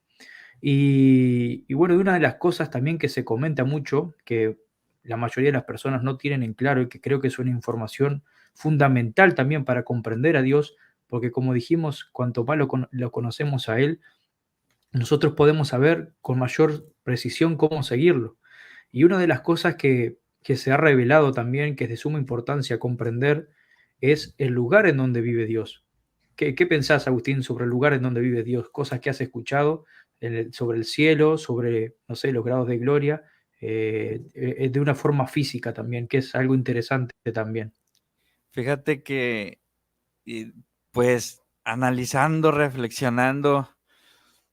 Y bueno, y una de las cosas también que se comenta mucho, que la mayoría de las personas no tienen en claro y que creo que es una información fundamental también para comprender a Dios, porque como dijimos, cuanto más lo conocemos a Él, nosotros podemos saber con mayor precisión cómo seguirlo. Y una de las cosas que se ha revelado también, que es de suma importancia comprender, es el lugar en donde vive Dios. ¿Qué pensás, Agustín, sobre el lugar en donde vive Dios? Cosas que has escuchado sobre el cielo, sobre, no sé, los grados de gloria, de una forma física también, que es algo interesante también. Fíjate que, pues, analizando, reflexionando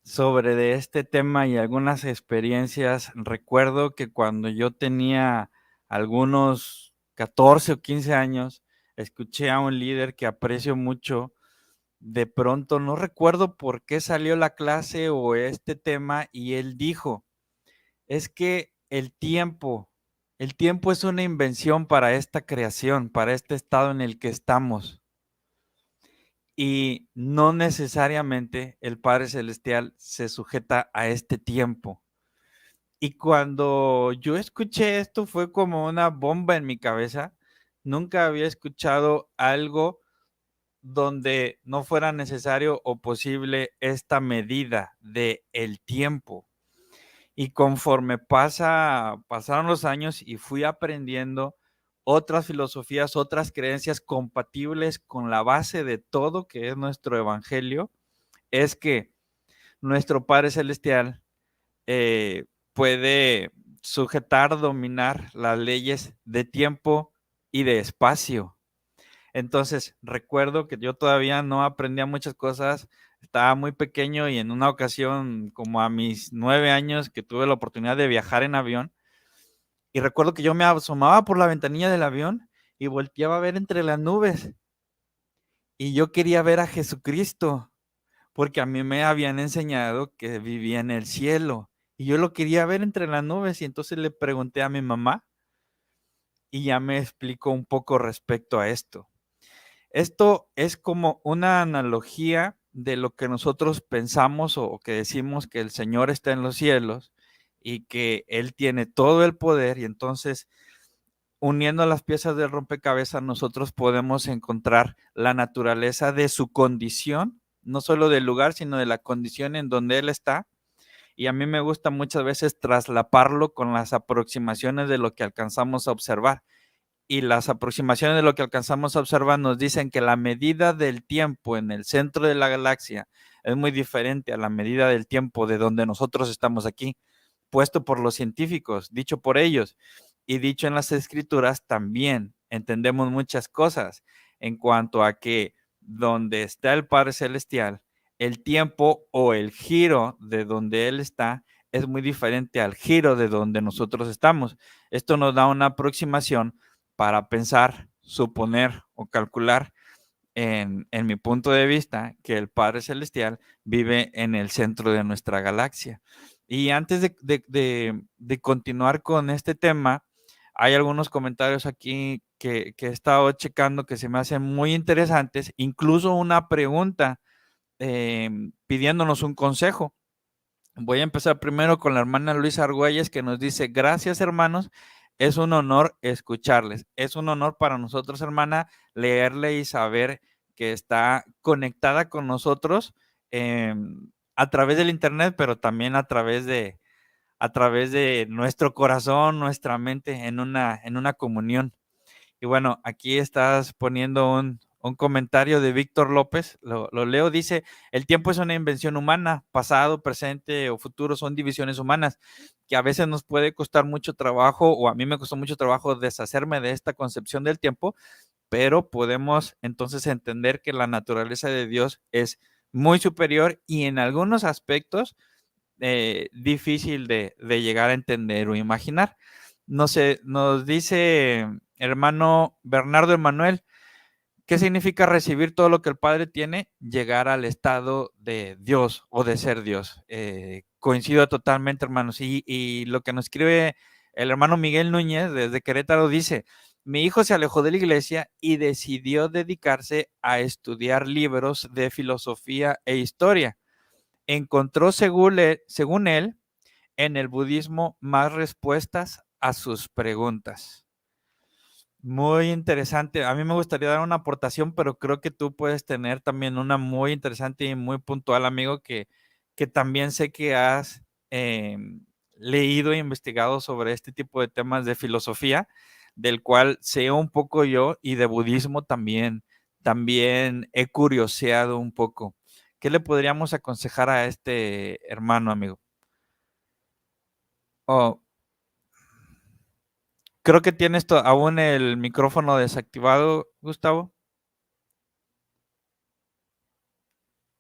sobre de este tema y algunas experiencias, recuerdo que cuando yo tenía algunos 14 o 15 años, escuché a un líder que aprecio mucho. De pronto no recuerdo por qué salió la clase o este tema y él dijo, es que el tiempo es una invención para esta creación, para este estado en el que estamos. Y no necesariamente el Padre Celestial se sujeta a este tiempo. Y cuando yo escuché esto fue como una bomba en mi cabeza. Nunca había escuchado algo donde no fuera necesario o posible esta medida de el tiempo. Y conforme pasaron los años y fui aprendiendo otras filosofías, otras creencias compatibles con la base de todo que es nuestro evangelio, es que nuestro Padre Celestial puede sujetar, dominar las leyes de tiempo y de espacio. Entonces, recuerdo que yo todavía no aprendía muchas cosas, estaba muy pequeño y en una ocasión, como a mis 9 años, que tuve la oportunidad de viajar en avión, y recuerdo que yo me asomaba por la ventanilla del avión y volteaba a ver entre las nubes, y yo quería ver a Jesucristo, porque a mí me habían enseñado que vivía en el cielo, y yo lo quería ver entre las nubes, y entonces le pregunté a mi mamá, y ya me explicó un poco respecto a esto. Esto es como una analogía de lo que nosotros pensamos o que decimos que el Señor está en los cielos y que Él tiene todo el poder y entonces uniendo las piezas del rompecabezas nosotros podemos encontrar la naturaleza de su condición, no solo del lugar, sino de la condición en donde Él está. Y a mí me gusta muchas veces traslaparlo con las aproximaciones de lo que alcanzamos a observar y las aproximaciones de lo que alcanzamos a observar nos dicen que la medida del tiempo en el centro de la galaxia es muy diferente a la medida del tiempo de donde nosotros estamos aquí, puesto por los científicos, dicho por ellos y dicho en las escrituras también. Entendemos muchas cosas en cuanto a que donde está el Padre Celestial, el tiempo o el giro de donde Él está es muy diferente al giro de donde nosotros estamos. Esto nos da una aproximación para pensar, suponer o calcular, en mi punto de vista, que el Padre Celestial vive en el centro de nuestra galaxia. Y antes de continuar con este tema, hay algunos comentarios aquí que he estado checando que se me hacen muy interesantes, incluso una pregunta pidiéndonos un consejo. Voy a empezar primero con la hermana Luisa Argüelles, que nos dice: gracias, hermanos, es un honor escucharles. Es un honor para nosotros, hermana, leerle y saber que está conectada con nosotros a través del internet, pero también a través de nuestro corazón, nuestra mente, en una comunión. Y bueno, aquí estás poniendo un comentario de Víctor López, lo leo, dice: el tiempo es una invención humana, pasado, presente o futuro son divisiones humanas, que a veces nos puede costar mucho trabajo, o a mí me costó mucho trabajo deshacerme de esta concepción del tiempo, pero podemos entonces entender que la naturaleza de Dios es muy superior y en algunos aspectos difícil de llegar a entender o imaginar. No sé, nos dice hermano Bernardo Emanuel: ¿qué significa recibir todo lo que el Padre tiene? Llegar al estado de Dios o de ser Dios. Coincido totalmente, hermanos. Y lo que nos escribe el hermano Miguel Núñez desde Querétaro dice: mi hijo se alejó de la iglesia y decidió dedicarse a estudiar libros de filosofía e historia. Encontró, según él, en el budismo más respuestas a sus preguntas. Muy interesante. A mí me gustaría dar una aportación, pero creo que tú puedes tener también una muy interesante y muy puntual, amigo, que también sé que has leído e investigado sobre este tipo de temas de filosofía, del cual sé un poco yo, y de budismo también he curioseado un poco. ¿Qué le podríamos aconsejar a este hermano, amigo? Oh, creo que tienes aún el micrófono desactivado, Gustavo.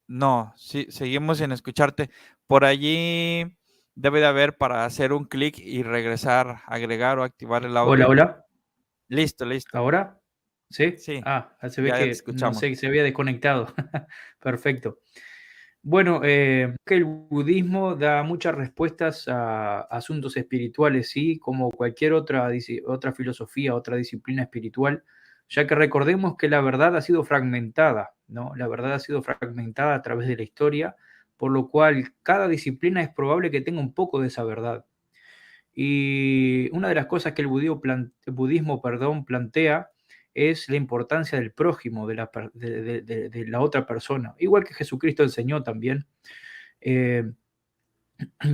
No, sí, seguimos sin escucharte. Por allí debe de haber para hacer un clic y regresar, agregar o activar el Hola, audio. hola. Listo, listo. ¿Ahora? ¿Sí? Sí, Se ve ya te que, no escuchamos. sé, se había desconectado. Perfecto. Bueno, que el budismo da muchas respuestas a asuntos espirituales, ¿sí? Como cualquier otra filosofía, otra disciplina espiritual, ya que recordemos que la verdad ha sido fragmentada, ¿no? La verdad ha sido fragmentada a través de la historia, por lo cual cada disciplina es probable que tenga un poco de esa verdad. Y una de las cosas que el budismo, perdón, plantea es la importancia del prójimo, de la otra persona, igual que Jesucristo enseñó también. Eh,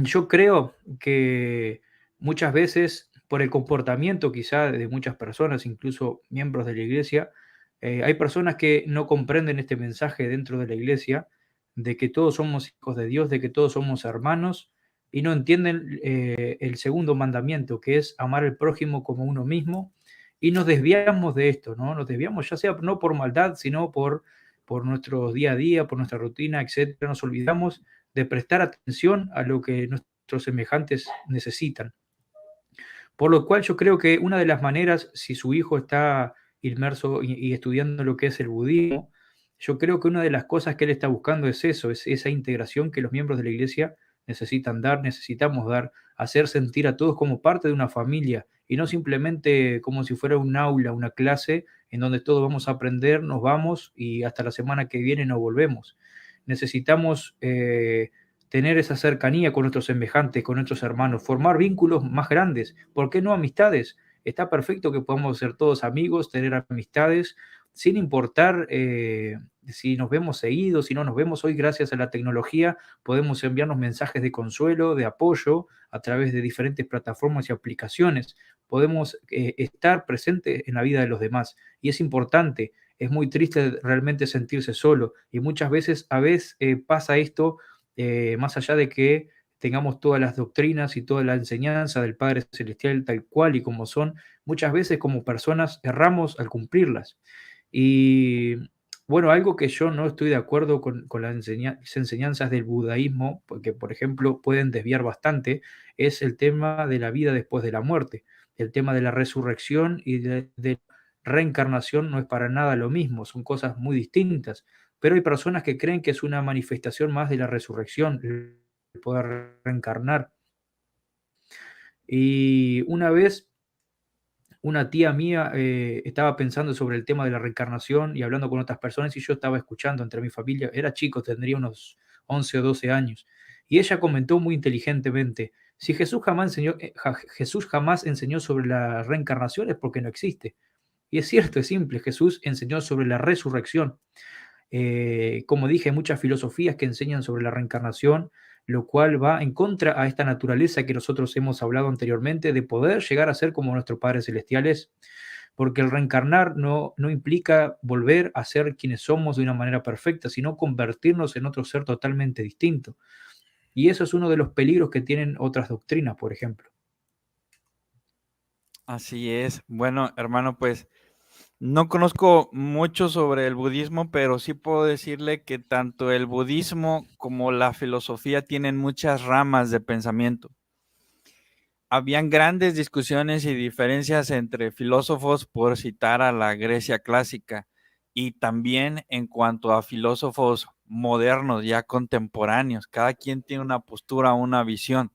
yo creo que muchas veces, por el comportamiento quizá de muchas personas, incluso miembros de la iglesia, hay personas que no comprenden este mensaje dentro de la iglesia, de que todos somos hijos de Dios, de que todos somos hermanos, y no entienden el segundo mandamiento, que es amar al prójimo como uno mismo, y nos desviamos de esto, ¿no? Nos desviamos ya sea no por maldad, sino por nuestro día a día, por nuestra rutina, etcétera. Nos olvidamos de prestar atención a lo que nuestros semejantes necesitan. Por lo cual yo creo que una de las maneras, si su hijo está inmerso y estudiando lo que es el budismo, yo creo que una de las cosas que él está buscando es eso, es esa integración que los miembros de la iglesia necesitan dar, necesitamos dar, hacer sentir a todos como parte de una familia y no simplemente como si fuera un aula, una clase en donde todos vamos a aprender, nos vamos y hasta la semana que viene no volvemos. Necesitamos tener esa cercanía con nuestros semejantes, con nuestros hermanos, formar vínculos más grandes. ¿Por qué no amistades? Está perfecto que podamos ser todos amigos, tener amistades, sin importar si nos vemos seguidos, si no nos vemos hoy gracias a la tecnología, podemos enviarnos mensajes de consuelo, de apoyo a través de diferentes plataformas y aplicaciones. Podemos estar presentes en la vida de los demás y es importante. Es muy triste realmente sentirse solo y muchas veces, pasa esto más allá de que tengamos todas las doctrinas y toda la enseñanza del Padre Celestial tal cual y como son, muchas veces como personas erramos al cumplirlas. Y Bueno, algo que yo no estoy de acuerdo con las enseñanzas del budaísmo, porque por ejemplo pueden desviar bastante, es el tema de la vida después de la muerte. El tema de la resurrección y de reencarnación no es para nada lo mismo, son cosas muy distintas. Pero hay personas que creen que es una manifestación más de la resurrección, el poder reencarnar. Y una vez una tía mía estaba pensando sobre el tema de la reencarnación y hablando con otras personas y yo estaba escuchando entre mi familia, era chico, tendría unos 11 o 12 años, y ella comentó muy inteligentemente, si Jesús jamás enseñó sobre la reencarnación es porque no existe. Y es cierto, es simple, Jesús enseñó sobre la resurrección. Como dije, hay muchas filosofías que enseñan sobre la reencarnación, lo cual va en contra a esta naturaleza que nosotros hemos hablado anteriormente de poder llegar a ser como nuestros padres celestiales, porque el reencarnar no implica volver a ser quienes somos de una manera perfecta, sino convertirnos en otro ser totalmente distinto. Y eso es uno de los peligros que tienen otras doctrinas, por ejemplo. Así es. Bueno, hermano, pues no conozco mucho sobre el budismo, pero sí puedo decirle que tanto el budismo como la filosofía tienen muchas ramas de pensamiento. Habían grandes discusiones y diferencias entre filósofos, por citar a la Grecia clásica, y también en cuanto a filósofos modernos, ya contemporáneos. Cada quien tiene una postura, una visión.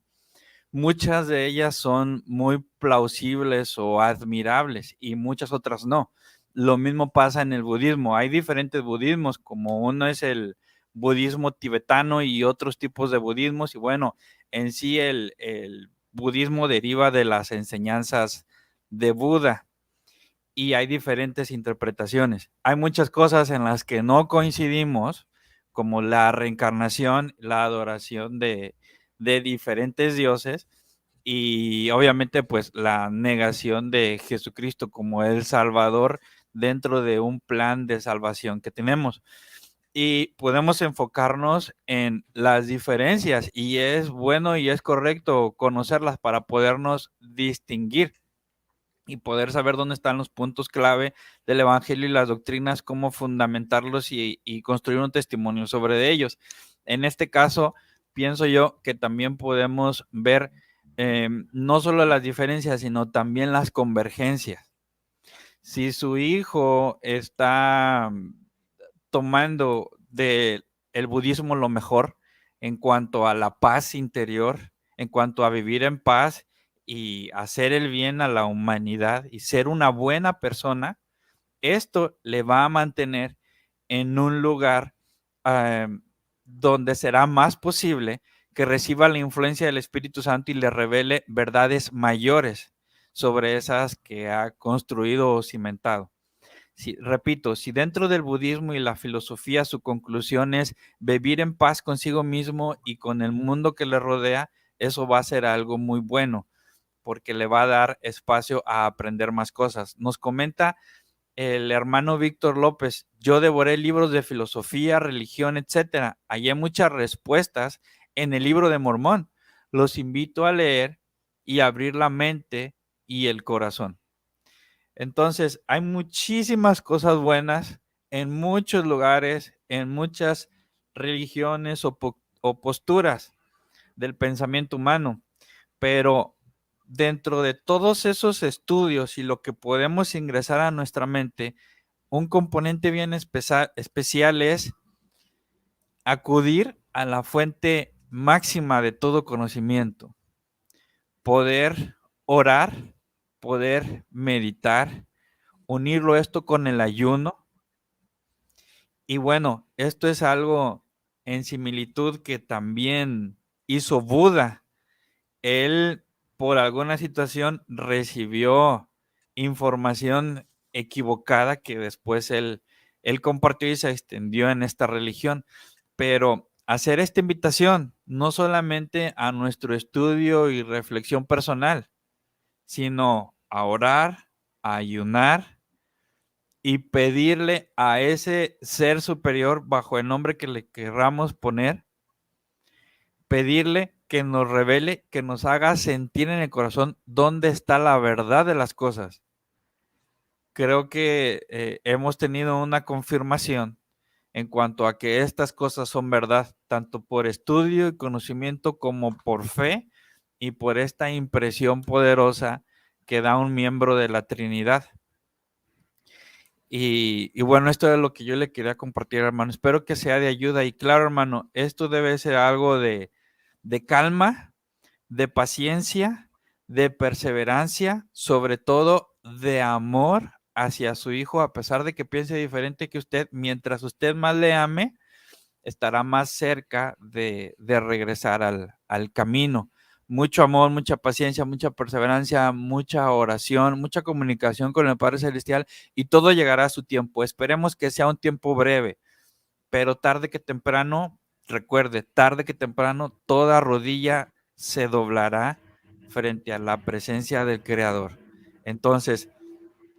Muchas de ellas son muy plausibles o admirables y muchas otras no. Lo mismo pasa en el budismo. Hay diferentes budismos, como uno es el budismo tibetano y otros tipos de budismos. Y bueno, en sí el budismo deriva de las enseñanzas de Buda y hay diferentes interpretaciones. Hay muchas cosas en las que no coincidimos, como la reencarnación, la adoración de diferentes dioses y obviamente pues la negación de Jesucristo como el Salvador dentro de un plan de salvación que tenemos. Y podemos enfocarnos en las diferencias y es bueno y es correcto conocerlas para podernos distinguir y poder saber dónde están los puntos clave del Evangelio y las doctrinas, cómo fundamentarlos y construir un testimonio sobre ellos. En este caso, pienso yo que también podemos ver no solo las diferencias, sino también las convergencias. Si su hijo está tomando del budismo lo mejor en cuanto a la paz interior, en cuanto a vivir en paz y hacer el bien a la humanidad y ser una buena persona, esto le va a mantener en un lugar donde será más posible que reciba la influencia del Espíritu Santo y le revele verdades mayores sobre esas que ha construido o cimentado. Si, repito, si dentro del budismo y la filosofía su conclusión es vivir en paz consigo mismo y con el mundo que le rodea, eso va a ser algo muy bueno porque le va a dar espacio a aprender más cosas. Nos comenta el hermano Víctor López, yo devoré libros de filosofía, religión, etcétera. Hallé muchas respuestas en el libro de Mormón. Los invito a leer y abrir la mente y el corazón. Entonces, hay muchísimas cosas buenas en muchos lugares, en muchas religiones o posturas del pensamiento humano, pero dentro de todos esos estudios y lo que podemos ingresar a nuestra mente, un componente bien especial es acudir a la fuente máxima de todo conocimiento, poder orar, poder meditar, unirlo esto con el ayuno. Y bueno, esto es algo en similitud que también hizo Buda. Él, por alguna situación, recibió información equivocada que después él compartió y se extendió en esta religión. Pero hacer esta invitación no solamente a nuestro estudio y reflexión personal, sino a orar, a ayunar y pedirle a ese ser superior bajo el nombre que le querramos poner, pedirle que nos revele, que nos haga sentir en el corazón dónde está la verdad de las cosas. Creo que hemos tenido una confirmación en cuanto a que estas cosas son verdad, tanto por estudio y conocimiento como por fe y por esta impresión poderosa que da un miembro de la Trinidad. Y bueno, esto es lo que yo le quería compartir, hermano. Espero que sea de ayuda. Y claro, hermano, esto debe ser algo de calma, de paciencia, de perseverancia, sobre todo de amor hacia su hijo, a pesar de que piense diferente que usted. Mientras usted más le ame, estará más cerca de regresar al camino. Mucho amor, mucha paciencia, mucha perseverancia, mucha oración, mucha comunicación con el Padre Celestial, y todo llegará a su tiempo. Esperemos que sea un tiempo breve, pero tarde que temprano, recuerde, tarde que temprano, toda rodilla se doblará frente a la presencia del Creador. Entonces,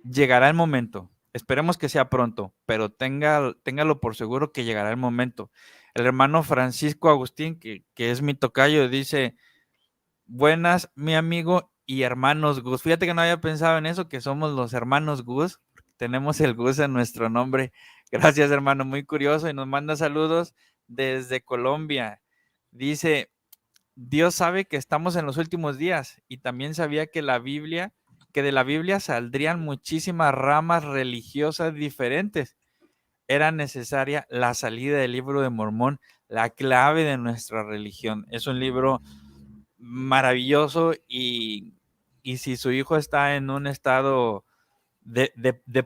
llegará el momento. Esperemos que sea pronto, pero téngalo por seguro que llegará el momento. El hermano Francisco Agustín, que es mi tocayo, dice: buenas, mi amigo y hermanos Gus. Fíjate que no había pensado en eso, que somos los hermanos Gus. Tenemos el Gus en nuestro nombre. Gracias, hermano, muy curioso. Y nos manda saludos desde Colombia. Dice: Dios sabe que estamos en los últimos días, y también sabía que que de la Biblia saldrían muchísimas ramas religiosas diferentes. Era necesaria la salida del libro de Mormón, la clave de nuestra religión. Es un libro maravilloso, y si su hijo está en un estado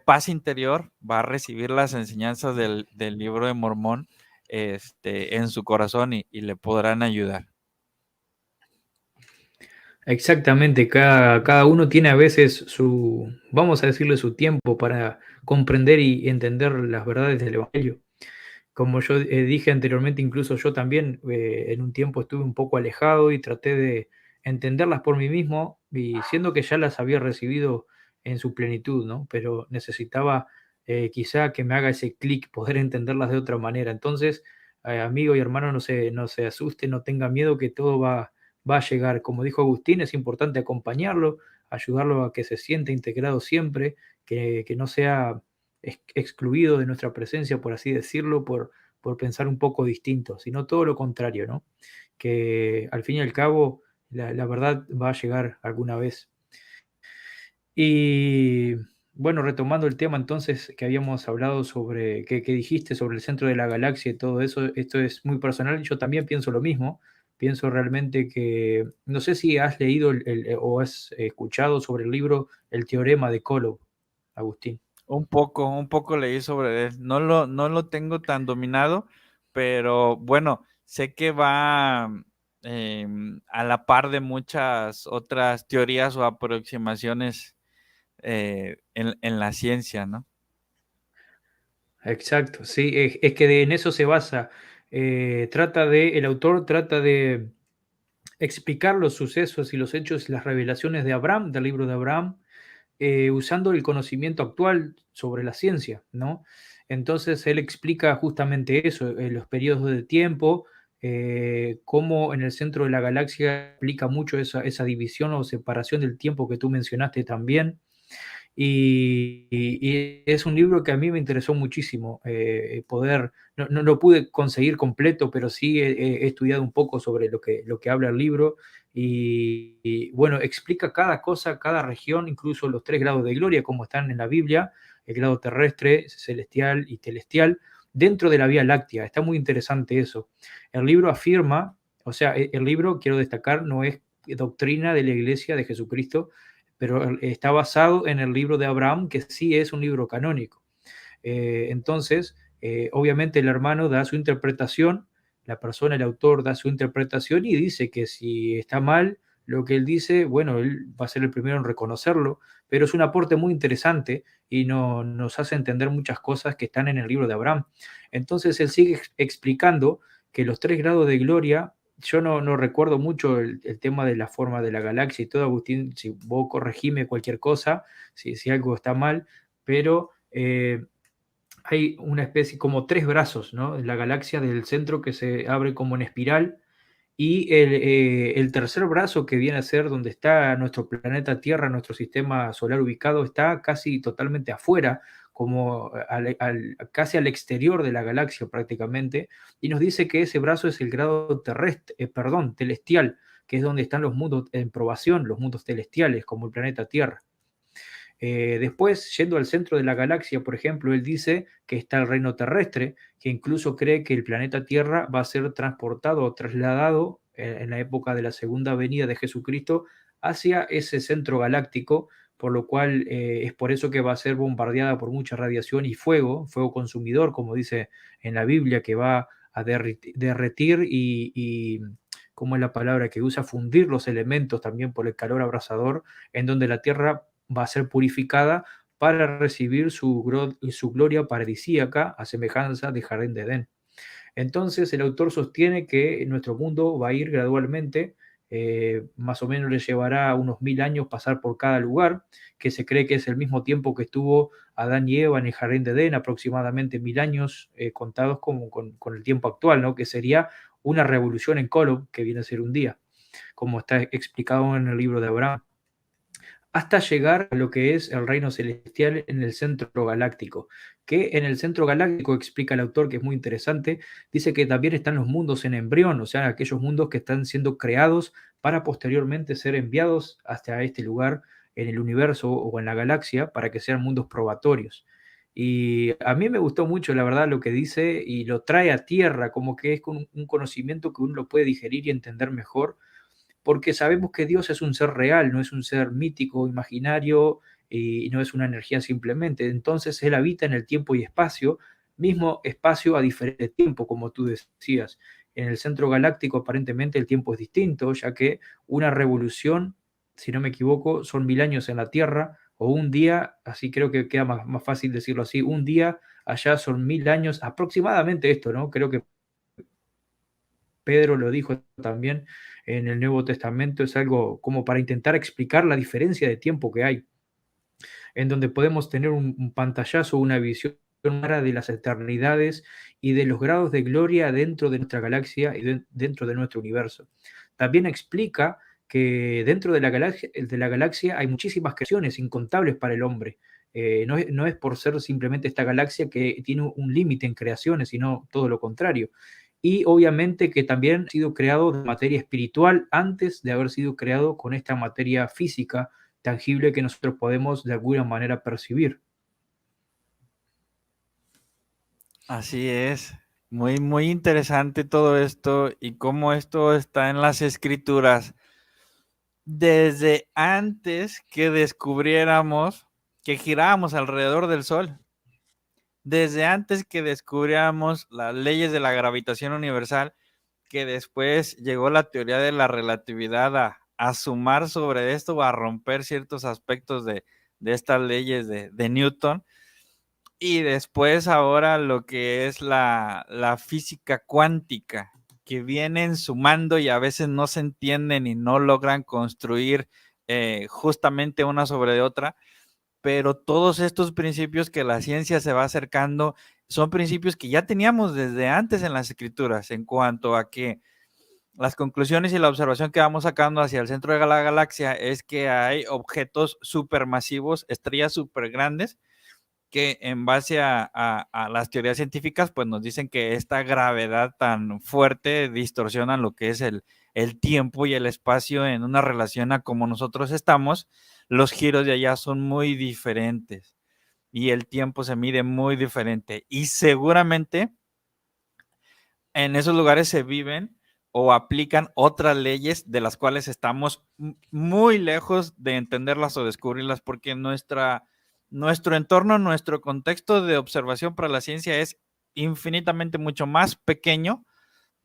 paz interior, va a recibir las enseñanzas del libro de Mormón en su corazón, y le podrán ayudar. Exactamente, cada uno tiene a veces su, vamos a decirle, su tiempo para comprender y entender las verdades del Evangelio. Como yo dije anteriormente, incluso yo también en un tiempo estuve un poco alejado y traté de entenderlas por mí mismo, y siendo que ya las había recibido en su plenitud, ¿no? Pero necesitaba quizá que me haga ese clic, poder entenderlas de otra manera. Entonces, amigo y hermano, no se asuste, no tenga miedo, que todo va a llegar. Como dijo Agustín, es importante acompañarlo, ayudarlo a que se sienta integrado siempre, que no sea excluido de nuestra presencia, por así decirlo, por pensar un poco distinto, sino todo lo contrario, ¿no? Que al fin y al cabo la verdad va a llegar alguna vez. Y bueno, retomando el tema entonces que habíamos hablado sobre, que dijiste sobre el centro de la galaxia y todo eso, esto es muy personal, yo también pienso lo mismo. Pienso realmente que, no sé si has leído o has escuchado sobre el libro El teorema de Kolob, Agustín. Un poco leí sobre él. No lo tengo tan dominado, pero bueno, sé que va a la par de muchas otras teorías o aproximaciones en la ciencia, ¿no? Exacto, sí, es que en eso se basa. El autor trata de explicar los sucesos y los hechos y las revelaciones de Abraham, del libro de Abraham, usando el conocimiento actual sobre la ciencia, ¿no? Entonces él explica justamente eso, los periodos de tiempo, cómo en el centro de la galaxia aplica mucho esa división o separación del tiempo que tú mencionaste también. Y es un libro que a mí me interesó muchísimo poder, no lo pude conseguir completo, pero sí he estudiado un poco sobre lo que habla el libro, y bueno, explica cada cosa, cada región, incluso los 3 grados de gloria, como están en la Biblia: el grado terrestre, celestial y celestial, dentro de la Vía Láctea. Está muy interesante eso. El libro afirma, o sea, el libro, quiero destacar, no es doctrina de la Iglesia de Jesucristo, pero está basado en el libro de Abraham, que sí es un libro canónico. Entonces, obviamente el hermano da su interpretación, la persona, el autor, da su interpretación y dice que si está mal lo que él dice, bueno, él va a ser el primero en reconocerlo, pero es un aporte muy interesante y nos hace entender muchas cosas que están en el libro de Abraham. Entonces, él sigue explicando que los 3 grados de gloria, yo no recuerdo mucho el tema de la forma de la galaxia y todo, Agustín, si vos corregime cualquier cosa, si algo está mal, pero hay una especie, como 3 brazos, ¿no? En la galaxia del centro, que se abre como en espiral, y el tercer brazo, que viene a ser donde está nuestro planeta Tierra, nuestro sistema solar ubicado, está casi totalmente afuera, como casi al exterior de la galaxia prácticamente, y nos dice que ese brazo es el grado celestial, que es donde están los mundos en probación, los mundos celestiales, como el planeta Tierra. Después, yendo al centro de la galaxia, por ejemplo, él dice que está el reino terrestre, que incluso cree que el planeta Tierra va a ser transportado o trasladado en la época de la segunda venida de Jesucristo hacia ese centro galáctico, por lo cual es por eso que va a ser bombardeada por mucha radiación y fuego consumidor, como dice en la Biblia, que va a derretir ¿cómo es la palabra que usa? Fundir los elementos también por el calor abrasador, en donde la Tierra va a ser purificada para recibir su gloria paradisíaca a semejanza de Jardín de Edén. Entonces el autor sostiene que nuestro mundo va a ir gradualmente, más o menos le llevará unos 1000 años pasar por cada lugar, que se cree que es el mismo tiempo que estuvo Adán y Eva en el Jardín de Edén, aproximadamente 1000 años contados con el tiempo actual, ¿no? Que sería una revolución en Kolob, que viene a ser un día, como está explicado en el libro de Abraham, hasta llegar a lo que es el reino celestial en el centro galáctico, que en el centro galáctico, explica el autor, que es muy interesante, dice que también están los mundos en embrión, o sea, aquellos mundos que están siendo creados para posteriormente ser enviados hasta este lugar en el universo o en la galaxia para que sean mundos probatorios. Y a mí me gustó mucho, la verdad, lo que dice y lo trae a tierra, como que es con un conocimiento que uno lo puede digerir y entender mejor, porque sabemos que Dios es un ser real, no es un ser mítico, imaginario, y no es una energía simplemente. Entonces Él habita en el tiempo y espacio, mismo espacio a diferente tiempo, como tú decías. En el centro galáctico aparentemente el tiempo es distinto, ya que una revolución, si no me equivoco, son 1000 años en la Tierra, o un día, así creo que queda más fácil decirlo así, un día allá son 1000 años, aproximadamente esto, ¿no? Creo que Pedro lo dijo también en el Nuevo Testamento, es algo como para intentar explicar la diferencia de tiempo que hay, en donde podemos tener un pantallazo, una visión clara de las eternidades y de los grados de gloria dentro de nuestra galaxia y dentro de nuestro universo. También explica que dentro de la galaxia hay muchísimas creaciones incontables para el hombre. No es por ser simplemente esta galaxia que tiene un límite en creaciones, sino todo lo contrario. Y obviamente que también ha sido creado de materia espiritual antes de haber sido creado con esta materia física tangible que nosotros podemos de alguna manera percibir. Así es, muy, muy interesante todo esto y cómo esto está en las escrituras desde antes que descubriéramos que girábamos alrededor del Sol, desde antes que descubriéramos las leyes de la gravitación universal, que después llegó la teoría de la relatividad a sumar sobre esto o a romper ciertos aspectos de estas leyes de Newton. Y después ahora lo que es la física cuántica, que vienen sumando y a veces no se entienden y no logran construir justamente una sobre otra, pero todos estos principios que la ciencia se va acercando son principios que ya teníamos desde antes en las escrituras, en cuanto a que las conclusiones y la observación que vamos sacando hacia el centro de la galaxia es que hay objetos supermasivos, estrellas súper grandes, que en base a las teorías científicas, pues nos dicen que esta gravedad tan fuerte distorsiona lo que es el tiempo y el espacio en una relación a como nosotros estamos. Los giros de allá son muy diferentes y el tiempo se mide muy diferente. Y seguramente en esos lugares se viven o aplican otras leyes de las cuales estamos muy lejos de entenderlas o descubrirlas, porque nuestro entorno, nuestro contexto de observación para la ciencia es infinitamente mucho más pequeño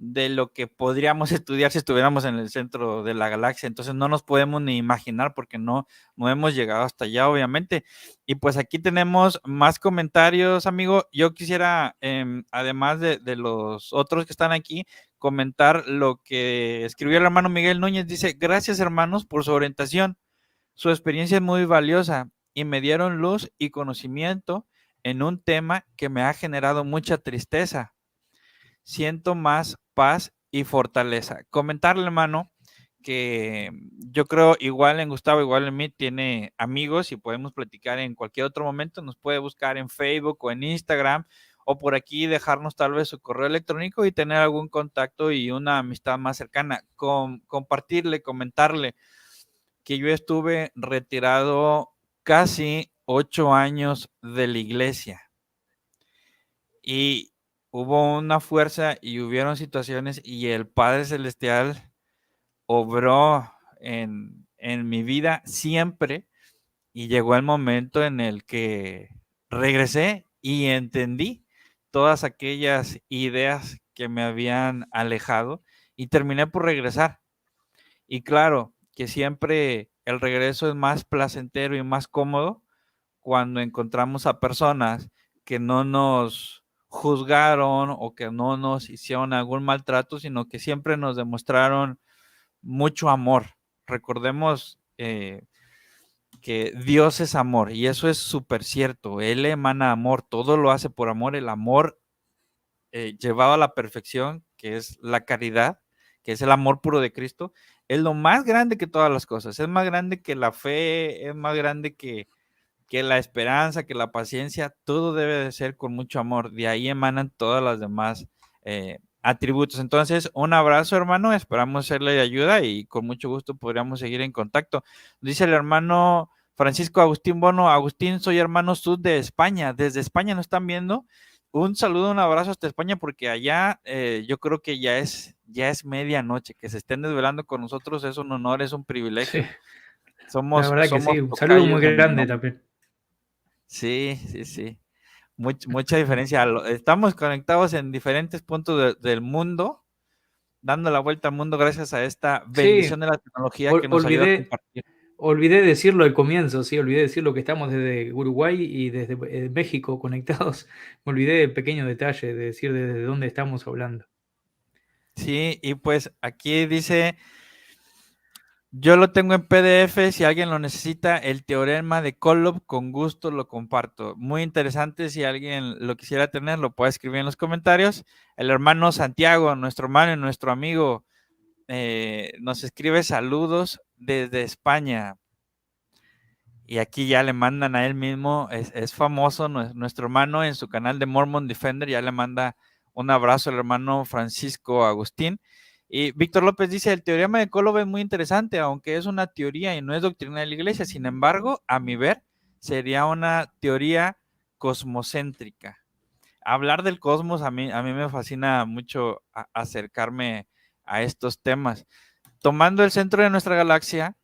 de lo que podríamos estudiar si estuviéramos en el centro de la galaxia. Entonces no nos podemos ni imaginar porque no hemos llegado hasta allá, obviamente. Y pues aquí tenemos más comentarios, amigo. Yo quisiera, además de los otros que están aquí, comentar lo que escribió el hermano Miguel Núñez. Dice: gracias, hermanos, por su orientación. Su experiencia es muy valiosa y me dieron luz y conocimiento en un tema que me ha generado mucha tristeza. Siento más paz y fortaleza. Comentarle, hermano, que yo creo igual en Gustavo, igual en mí, tiene amigos y podemos platicar en cualquier otro momento. Nos puede buscar en Facebook o en Instagram o por aquí dejarnos tal vez su correo electrónico y tener algún contacto y una amistad más cercana. Compartirle, comentarle que yo estuve retirado casi 8 años de la iglesia y hubo una fuerza y hubieron situaciones y el Padre Celestial obró en mi vida siempre y llegó el momento en el que regresé y entendí todas aquellas ideas que me habían alejado y terminé por regresar. Y claro, que siempre el regreso es más placentero y más cómodo cuando encontramos a personas que no nos juzgaron o que no nos hicieron algún maltrato, sino que siempre nos demostraron mucho amor. Recordemos que Dios es amor y eso es súper cierto. Él emana amor, todo lo hace por amor. El amor llevado a la perfección, que es la caridad, que es el amor puro de Cristo, es lo más grande que todas las cosas. Es más grande que la fe, es más grande que la esperanza, que la paciencia. Todo debe de ser con mucho amor. De ahí emanan todas las demás atributos. Entonces, un abrazo, hermano. Esperamos serle de ayuda y con mucho gusto podríamos seguir en contacto. Dice el hermano Francisco Agustín Bono: Agustín, soy hermano Sud de España. Desde España nos están viendo. Un saludo, un abrazo hasta España, porque allá yo creo que ya es medianoche. Que se estén desvelando con nosotros es un honor, es un privilegio. Sí, la verdad que Somos sí. Un saludo muy tocayos en el grande nombre. también. Sí, sí, sí. Mucha diferencia. Estamos conectados en diferentes puntos del mundo, dando la vuelta al mundo gracias a esta bendición Sí, de la tecnología que nos ayuda a olvidé, compartir. olvidé decirlo al comienzo, sí, olvidé decirlo que estamos desde Uruguay y desde México conectados. Me olvidé del pequeño detalle de decir desde dónde estamos hablando. Sí, y pues aquí dice, yo lo tengo en PDF, si alguien lo necesita, el teorema de Kolob, con gusto lo comparto. Muy interesante, si alguien lo quisiera tener, lo puede escribir en los comentarios. El hermano Santiago, nuestro hermano y nuestro amigo, nos escribe saludos desde España. Y aquí ya le mandan a él mismo, es famoso, nuestro hermano en su canal de Mormon Defender, ya le manda un abrazo al hermano Francisco Agustín. Y Víctor López dice, el teorema de Kolob es muy interesante, aunque es una teoría y no es doctrina de la iglesia. Sin embargo, a mi ver, sería una teoría cosmocéntrica. Hablar del cosmos a mí me fascina mucho acercarme a estos temas. Tomando el centro de nuestra galaxia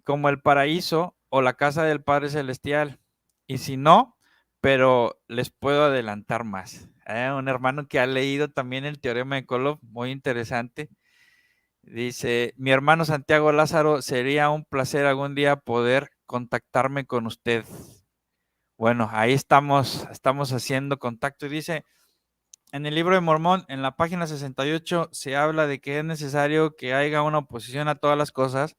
como el paraíso o la casa del Padre Celestial. Y si no, pero les puedo adelantar más. Un hermano que ha leído también el teorema de Kolob, muy interesante. Dice, mi hermano Santiago Lázaro, sería un placer algún día poder contactarme con usted. Bueno, ahí estamos haciendo contacto. Y dice, en el libro de Mormón, en la página 68, se habla de que es necesario que haya una oposición a todas las cosas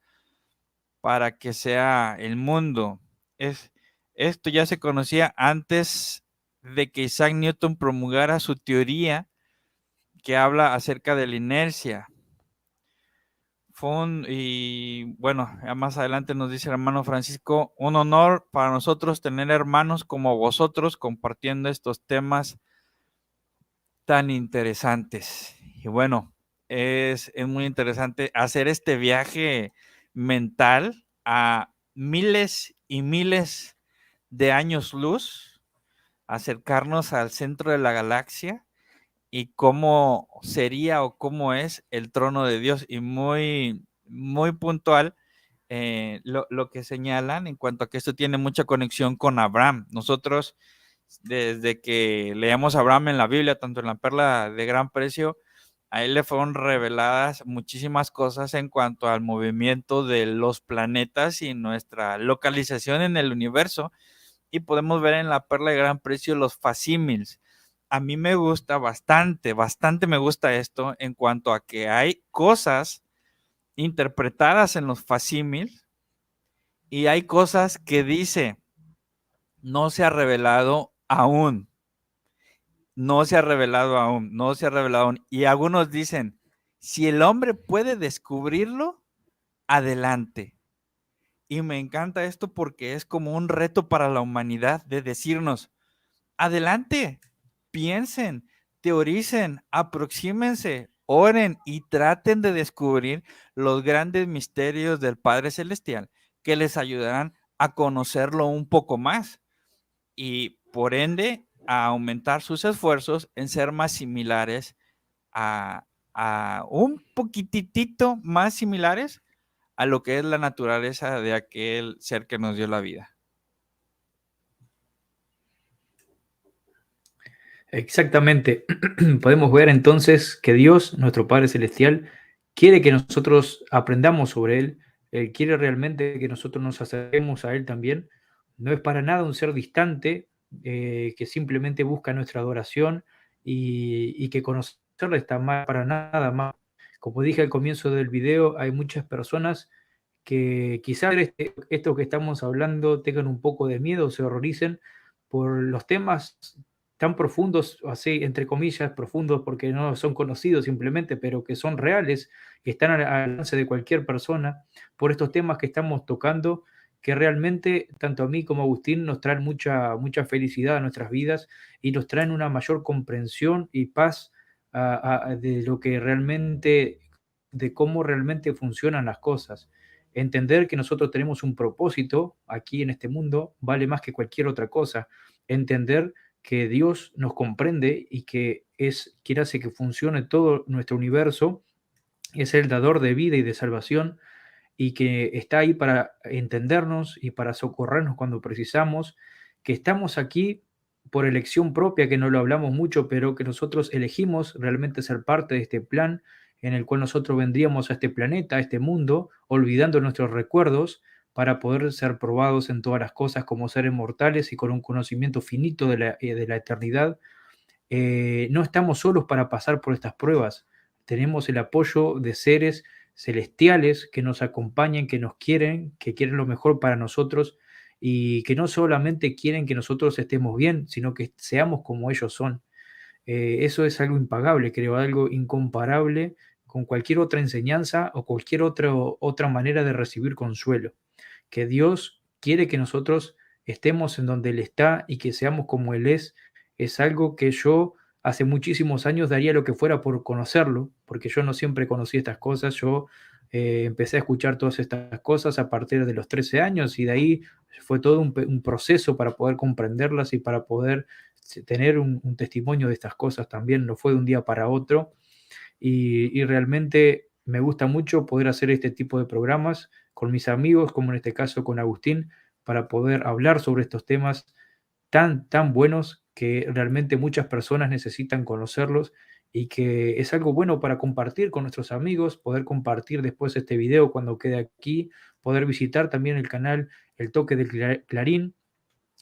para que sea el mundo. Esto ya se conocía antes de que Isaac Newton promulgara su teoría que habla acerca de la inercia. Y bueno, ya más adelante nos dice el hermano Francisco, un honor para nosotros tener hermanos como vosotros compartiendo estos temas tan interesantes. Y bueno, es muy interesante hacer este viaje mental a miles y miles de años luz, acercarnos al centro de la galaxia y cómo sería o cómo es el trono de Dios. Y muy puntual lo que señalan en cuanto a que esto tiene mucha conexión con Abraham. Nosotros, desde que leemos a Abraham en la Biblia, tanto en la Perla de Gran Precio, a él le fueron reveladas muchísimas cosas en cuanto al movimiento de los planetas y nuestra localización en el universo. Y podemos ver en la Perla de Gran Precio los facímiles. A mí me gusta bastante me gusta esto en cuanto a que hay cosas interpretadas en los facímiles y hay cosas que dice, no se ha revelado aún, no se ha revelado aún, no se ha revelado aún. Y algunos dicen, si el hombre puede descubrirlo, adelante. Y me encanta esto porque es como un reto para la humanidad de decirnos, adelante, piensen, teoricen, aproxímense, oren y traten de descubrir los grandes misterios del Padre Celestial que les ayudarán a conocerlo un poco más y por ende a aumentar sus esfuerzos en ser más similares a, a un poquitito más similares a lo que es la naturaleza de aquel ser que nos dio la vida. Exactamente. Podemos ver entonces que Dios, nuestro Padre Celestial, quiere que nosotros aprendamos sobre Él. Él quiere realmente que nosotros nos acerquemos a Él también. No es para nada un ser distante que simplemente busca nuestra adoración y que conocerle está más para nada más. Como dije al comienzo del video, hay muchas personas que quizás esto que estamos hablando tengan un poco de miedo, se horroricen por los temas tan profundos, así entre comillas, profundos porque no son conocidos simplemente, pero que son reales y están al alcance de cualquier persona, por estos temas que estamos tocando, que realmente tanto a mí como a Agustín nos traen mucha felicidad a nuestras vidas y nos traen una mayor comprensión y paz de lo que realmente, de cómo realmente funcionan las cosas. Entender que nosotros tenemos un propósito aquí en este mundo vale más que cualquier otra cosa. Entender que Dios nos comprende y que es quien hace que funcione todo nuestro universo, es el dador de vida y de salvación y que está ahí para entendernos y para socorrernos cuando precisamos, que estamos aquí por elección propia, que no lo hablamos mucho, pero que nosotros elegimos realmente ser parte de este plan en el cual nosotros vendríamos a este planeta, a este mundo, olvidando nuestros recuerdos para poder ser probados en todas las cosas como seres mortales y con un conocimiento finito de la eternidad. No estamos solos para pasar por estas pruebas. Tenemos el apoyo de seres celestiales que nos acompañan, que quieren lo mejor para nosotros y que no solamente quieren que nosotros estemos bien, sino que seamos como ellos son. Eso es algo impagable, creo, algo incomparable con cualquier otra enseñanza o cualquier otra manera de recibir consuelo. Que Dios quiere que nosotros estemos en donde Él está y que seamos como Él es algo que yo hace muchísimos años daría lo que fuera por conocerlo, porque yo no siempre conocí estas cosas, yo empecé a escuchar todas estas cosas a partir de los 13 años y de ahí fue todo un proceso para poder comprenderlas y para poder tener un testimonio de estas cosas también, no fue de un día para otro y realmente me gusta mucho poder hacer este tipo de programas con mis amigos, como en este caso con Agustín, para poder hablar sobre estos temas tan buenos que realmente muchas personas necesitan conocerlos y que es algo bueno para compartir con nuestros amigos, poder compartir después este video cuando quede aquí, poder visitar también el canal El Toque del Clarín,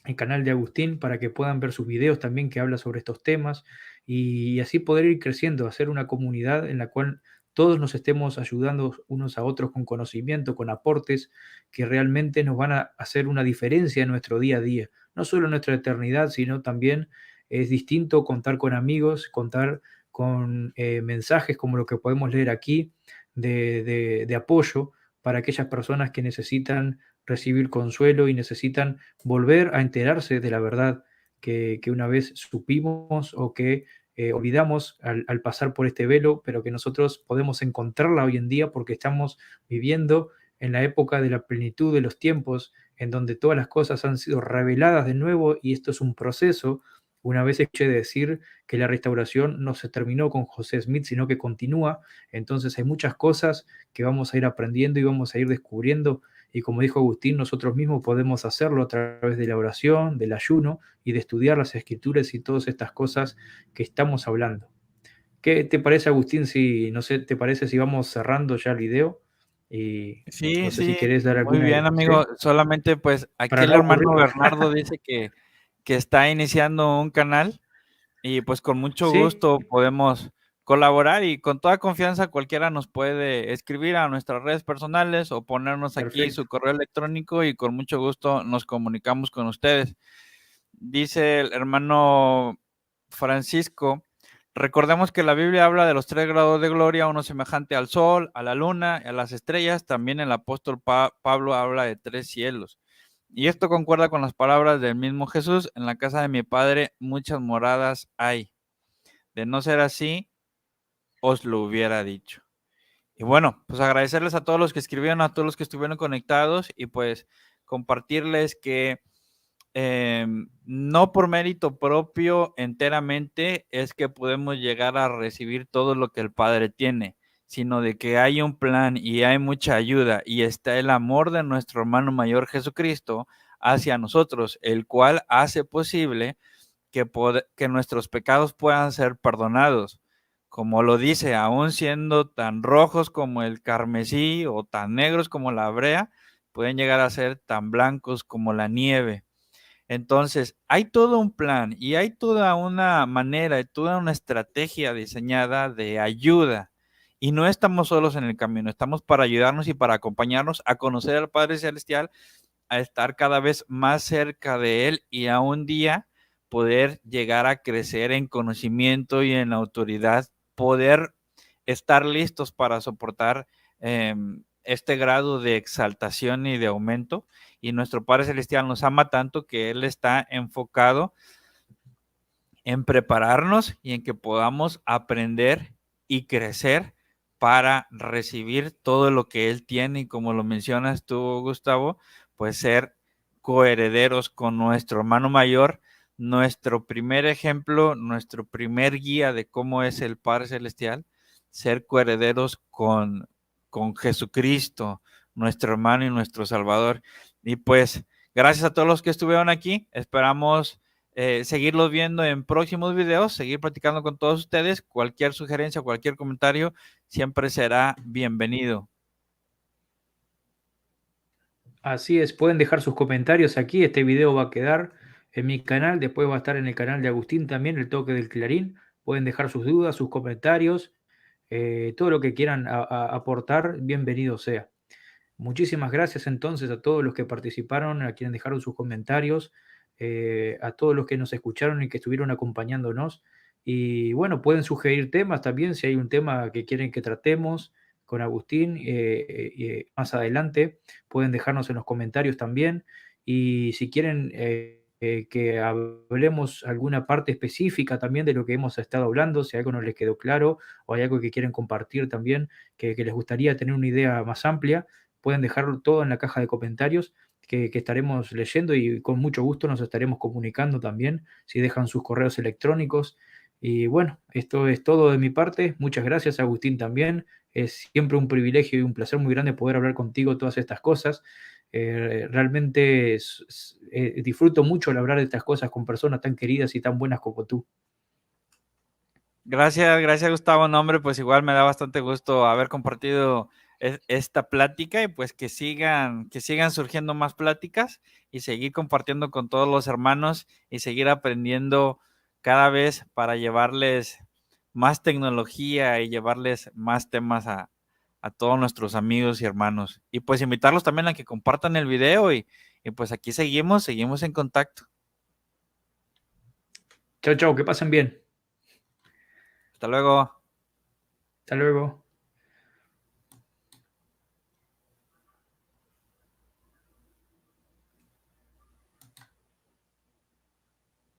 el canal de Agustín, para que puedan ver sus videos también que habla sobre estos temas y así poder ir creciendo, hacer una comunidad en la cual todos nos estemos ayudando unos a otros con conocimiento, con aportes que realmente nos van a hacer una diferencia en nuestro día a día, no solo en nuestra eternidad, sino también es distinto contar con amigos, contar con mensajes como lo que podemos leer aquí de apoyo para aquellas personas que necesitan recibir consuelo y necesitan volver a enterarse de la verdad que una vez supimos o que olvidamos al pasar por este velo, pero que nosotros podemos encontrarla hoy en día porque estamos viviendo en la época de la plenitud de los tiempos, en donde todas las cosas han sido reveladas de nuevo y esto es un proceso. Una vez escuché decir que la restauración no se terminó con José Smith, sino que continúa. Entonces hay muchas cosas que vamos a ir aprendiendo y vamos a ir descubriendo y como dijo Agustín, nosotros mismos podemos hacerlo a través de la oración, del ayuno y de estudiar las escrituras y todas estas cosas que estamos hablando. ¿Qué te parece, Agustín? Si, no sé, ¿te parece si vamos cerrando ya el video? Y Sí, no sé si sí, querés dar muy alguna, bien, amigo. ¿sí? Solamente pues aquí Para el no aburrir. hermano Bernardo dice que está iniciando un canal y pues con mucho Sí, gusto podemos colaborar y con toda confianza cualquiera nos puede escribir a nuestras redes personales o ponernos aquí su perfecto. correo electrónico y con mucho gusto nos comunicamos con ustedes. Dice el hermano Francisco, Recordemos que la Biblia habla de los 3 grados de gloria, uno semejante al sol, a la luna, a las estrellas. También el apóstol Pablo habla de 3 cielos. Y esto concuerda con las palabras del mismo Jesús: en la casa de mi Padre muchas moradas hay. De no ser así, os lo hubiera dicho. Y bueno, pues agradecerles a todos los que escribieron, a todos los que estuvieron conectados, y pues compartirles que no por mérito propio enteramente es que podemos llegar a recibir todo lo que el Padre tiene, sino de que hay un plan y hay mucha ayuda, y está el amor de nuestro hermano mayor Jesucristo hacia nosotros, el cual hace posible que nuestros pecados puedan ser perdonados. Como lo dice, aún siendo tan rojos como el carmesí o tan negros como la brea, pueden llegar a ser tan blancos como la nieve. Entonces, hay todo un plan y hay toda una manera, toda una estrategia diseñada de ayuda. Y no estamos solos en el camino, estamos para ayudarnos y para acompañarnos a conocer al Padre Celestial, a estar cada vez más cerca de Él, y a un día poder llegar a crecer en conocimiento y en autoridad, poder estar listos para soportar este grado de exaltación y de aumento. Y nuestro Padre Celestial nos ama tanto que Él está enfocado en prepararnos y en que podamos aprender y crecer para recibir todo lo que Él tiene, y como lo mencionas tú, Gustavo, pues ser coherederos con nuestro hermano mayor, nuestro primer ejemplo, nuestro primer guía de cómo es el Padre Celestial, ser coherederos con Jesucristo, nuestro hermano y nuestro Salvador. Y pues, gracias a todos los que estuvieron aquí. Esperamos seguirlos viendo en próximos videos, seguir platicando con todos ustedes. Cualquier sugerencia, cualquier comentario, siempre será bienvenido. Así es, pueden dejar sus comentarios aquí. Este video va a quedar en mi canal, después va a estar en el canal de Agustín también, El Toque del Clarín. Pueden dejar sus dudas, sus comentarios, todo lo que quieran aportar, bienvenido sea. Muchísimas gracias entonces a todos los que participaron, a quienes dejaron sus comentarios, a todos los que nos escucharon y que estuvieron acompañándonos. Y bueno, pueden sugerir temas también, si hay un tema que quieren que tratemos con Agustín más adelante, pueden dejarnos en los comentarios también. Y si quieren que hablemos alguna parte específica también de lo que hemos estado hablando, si algo no les quedó claro o hay algo que quieren compartir también, que les gustaría tener una idea más amplia, pueden dejarlo todo en la caja de comentarios que estaremos leyendo, y con mucho gusto nos estaremos comunicando también si dejan sus correos electrónicos. Y bueno, esto es todo de mi parte. Muchas gracias, Agustín, también. Es siempre un privilegio y un placer muy grande poder hablar contigo todas estas cosas. Realmente disfruto mucho al hablar de estas cosas con personas tan queridas y tan buenas como tú. Gracias Gustavo. No, hombre, pues igual me da bastante gusto haber compartido esta plática, y pues que sigan surgiendo más pláticas y seguir compartiendo con todos los hermanos y seguir aprendiendo cada vez para llevarles más tecnología y llevarles más temas a todos nuestros amigos y hermanos. Y pues invitarlos también a que compartan el video, y pues aquí seguimos en contacto. Chao, chao, que pasen bien. Hasta luego. Hasta luego.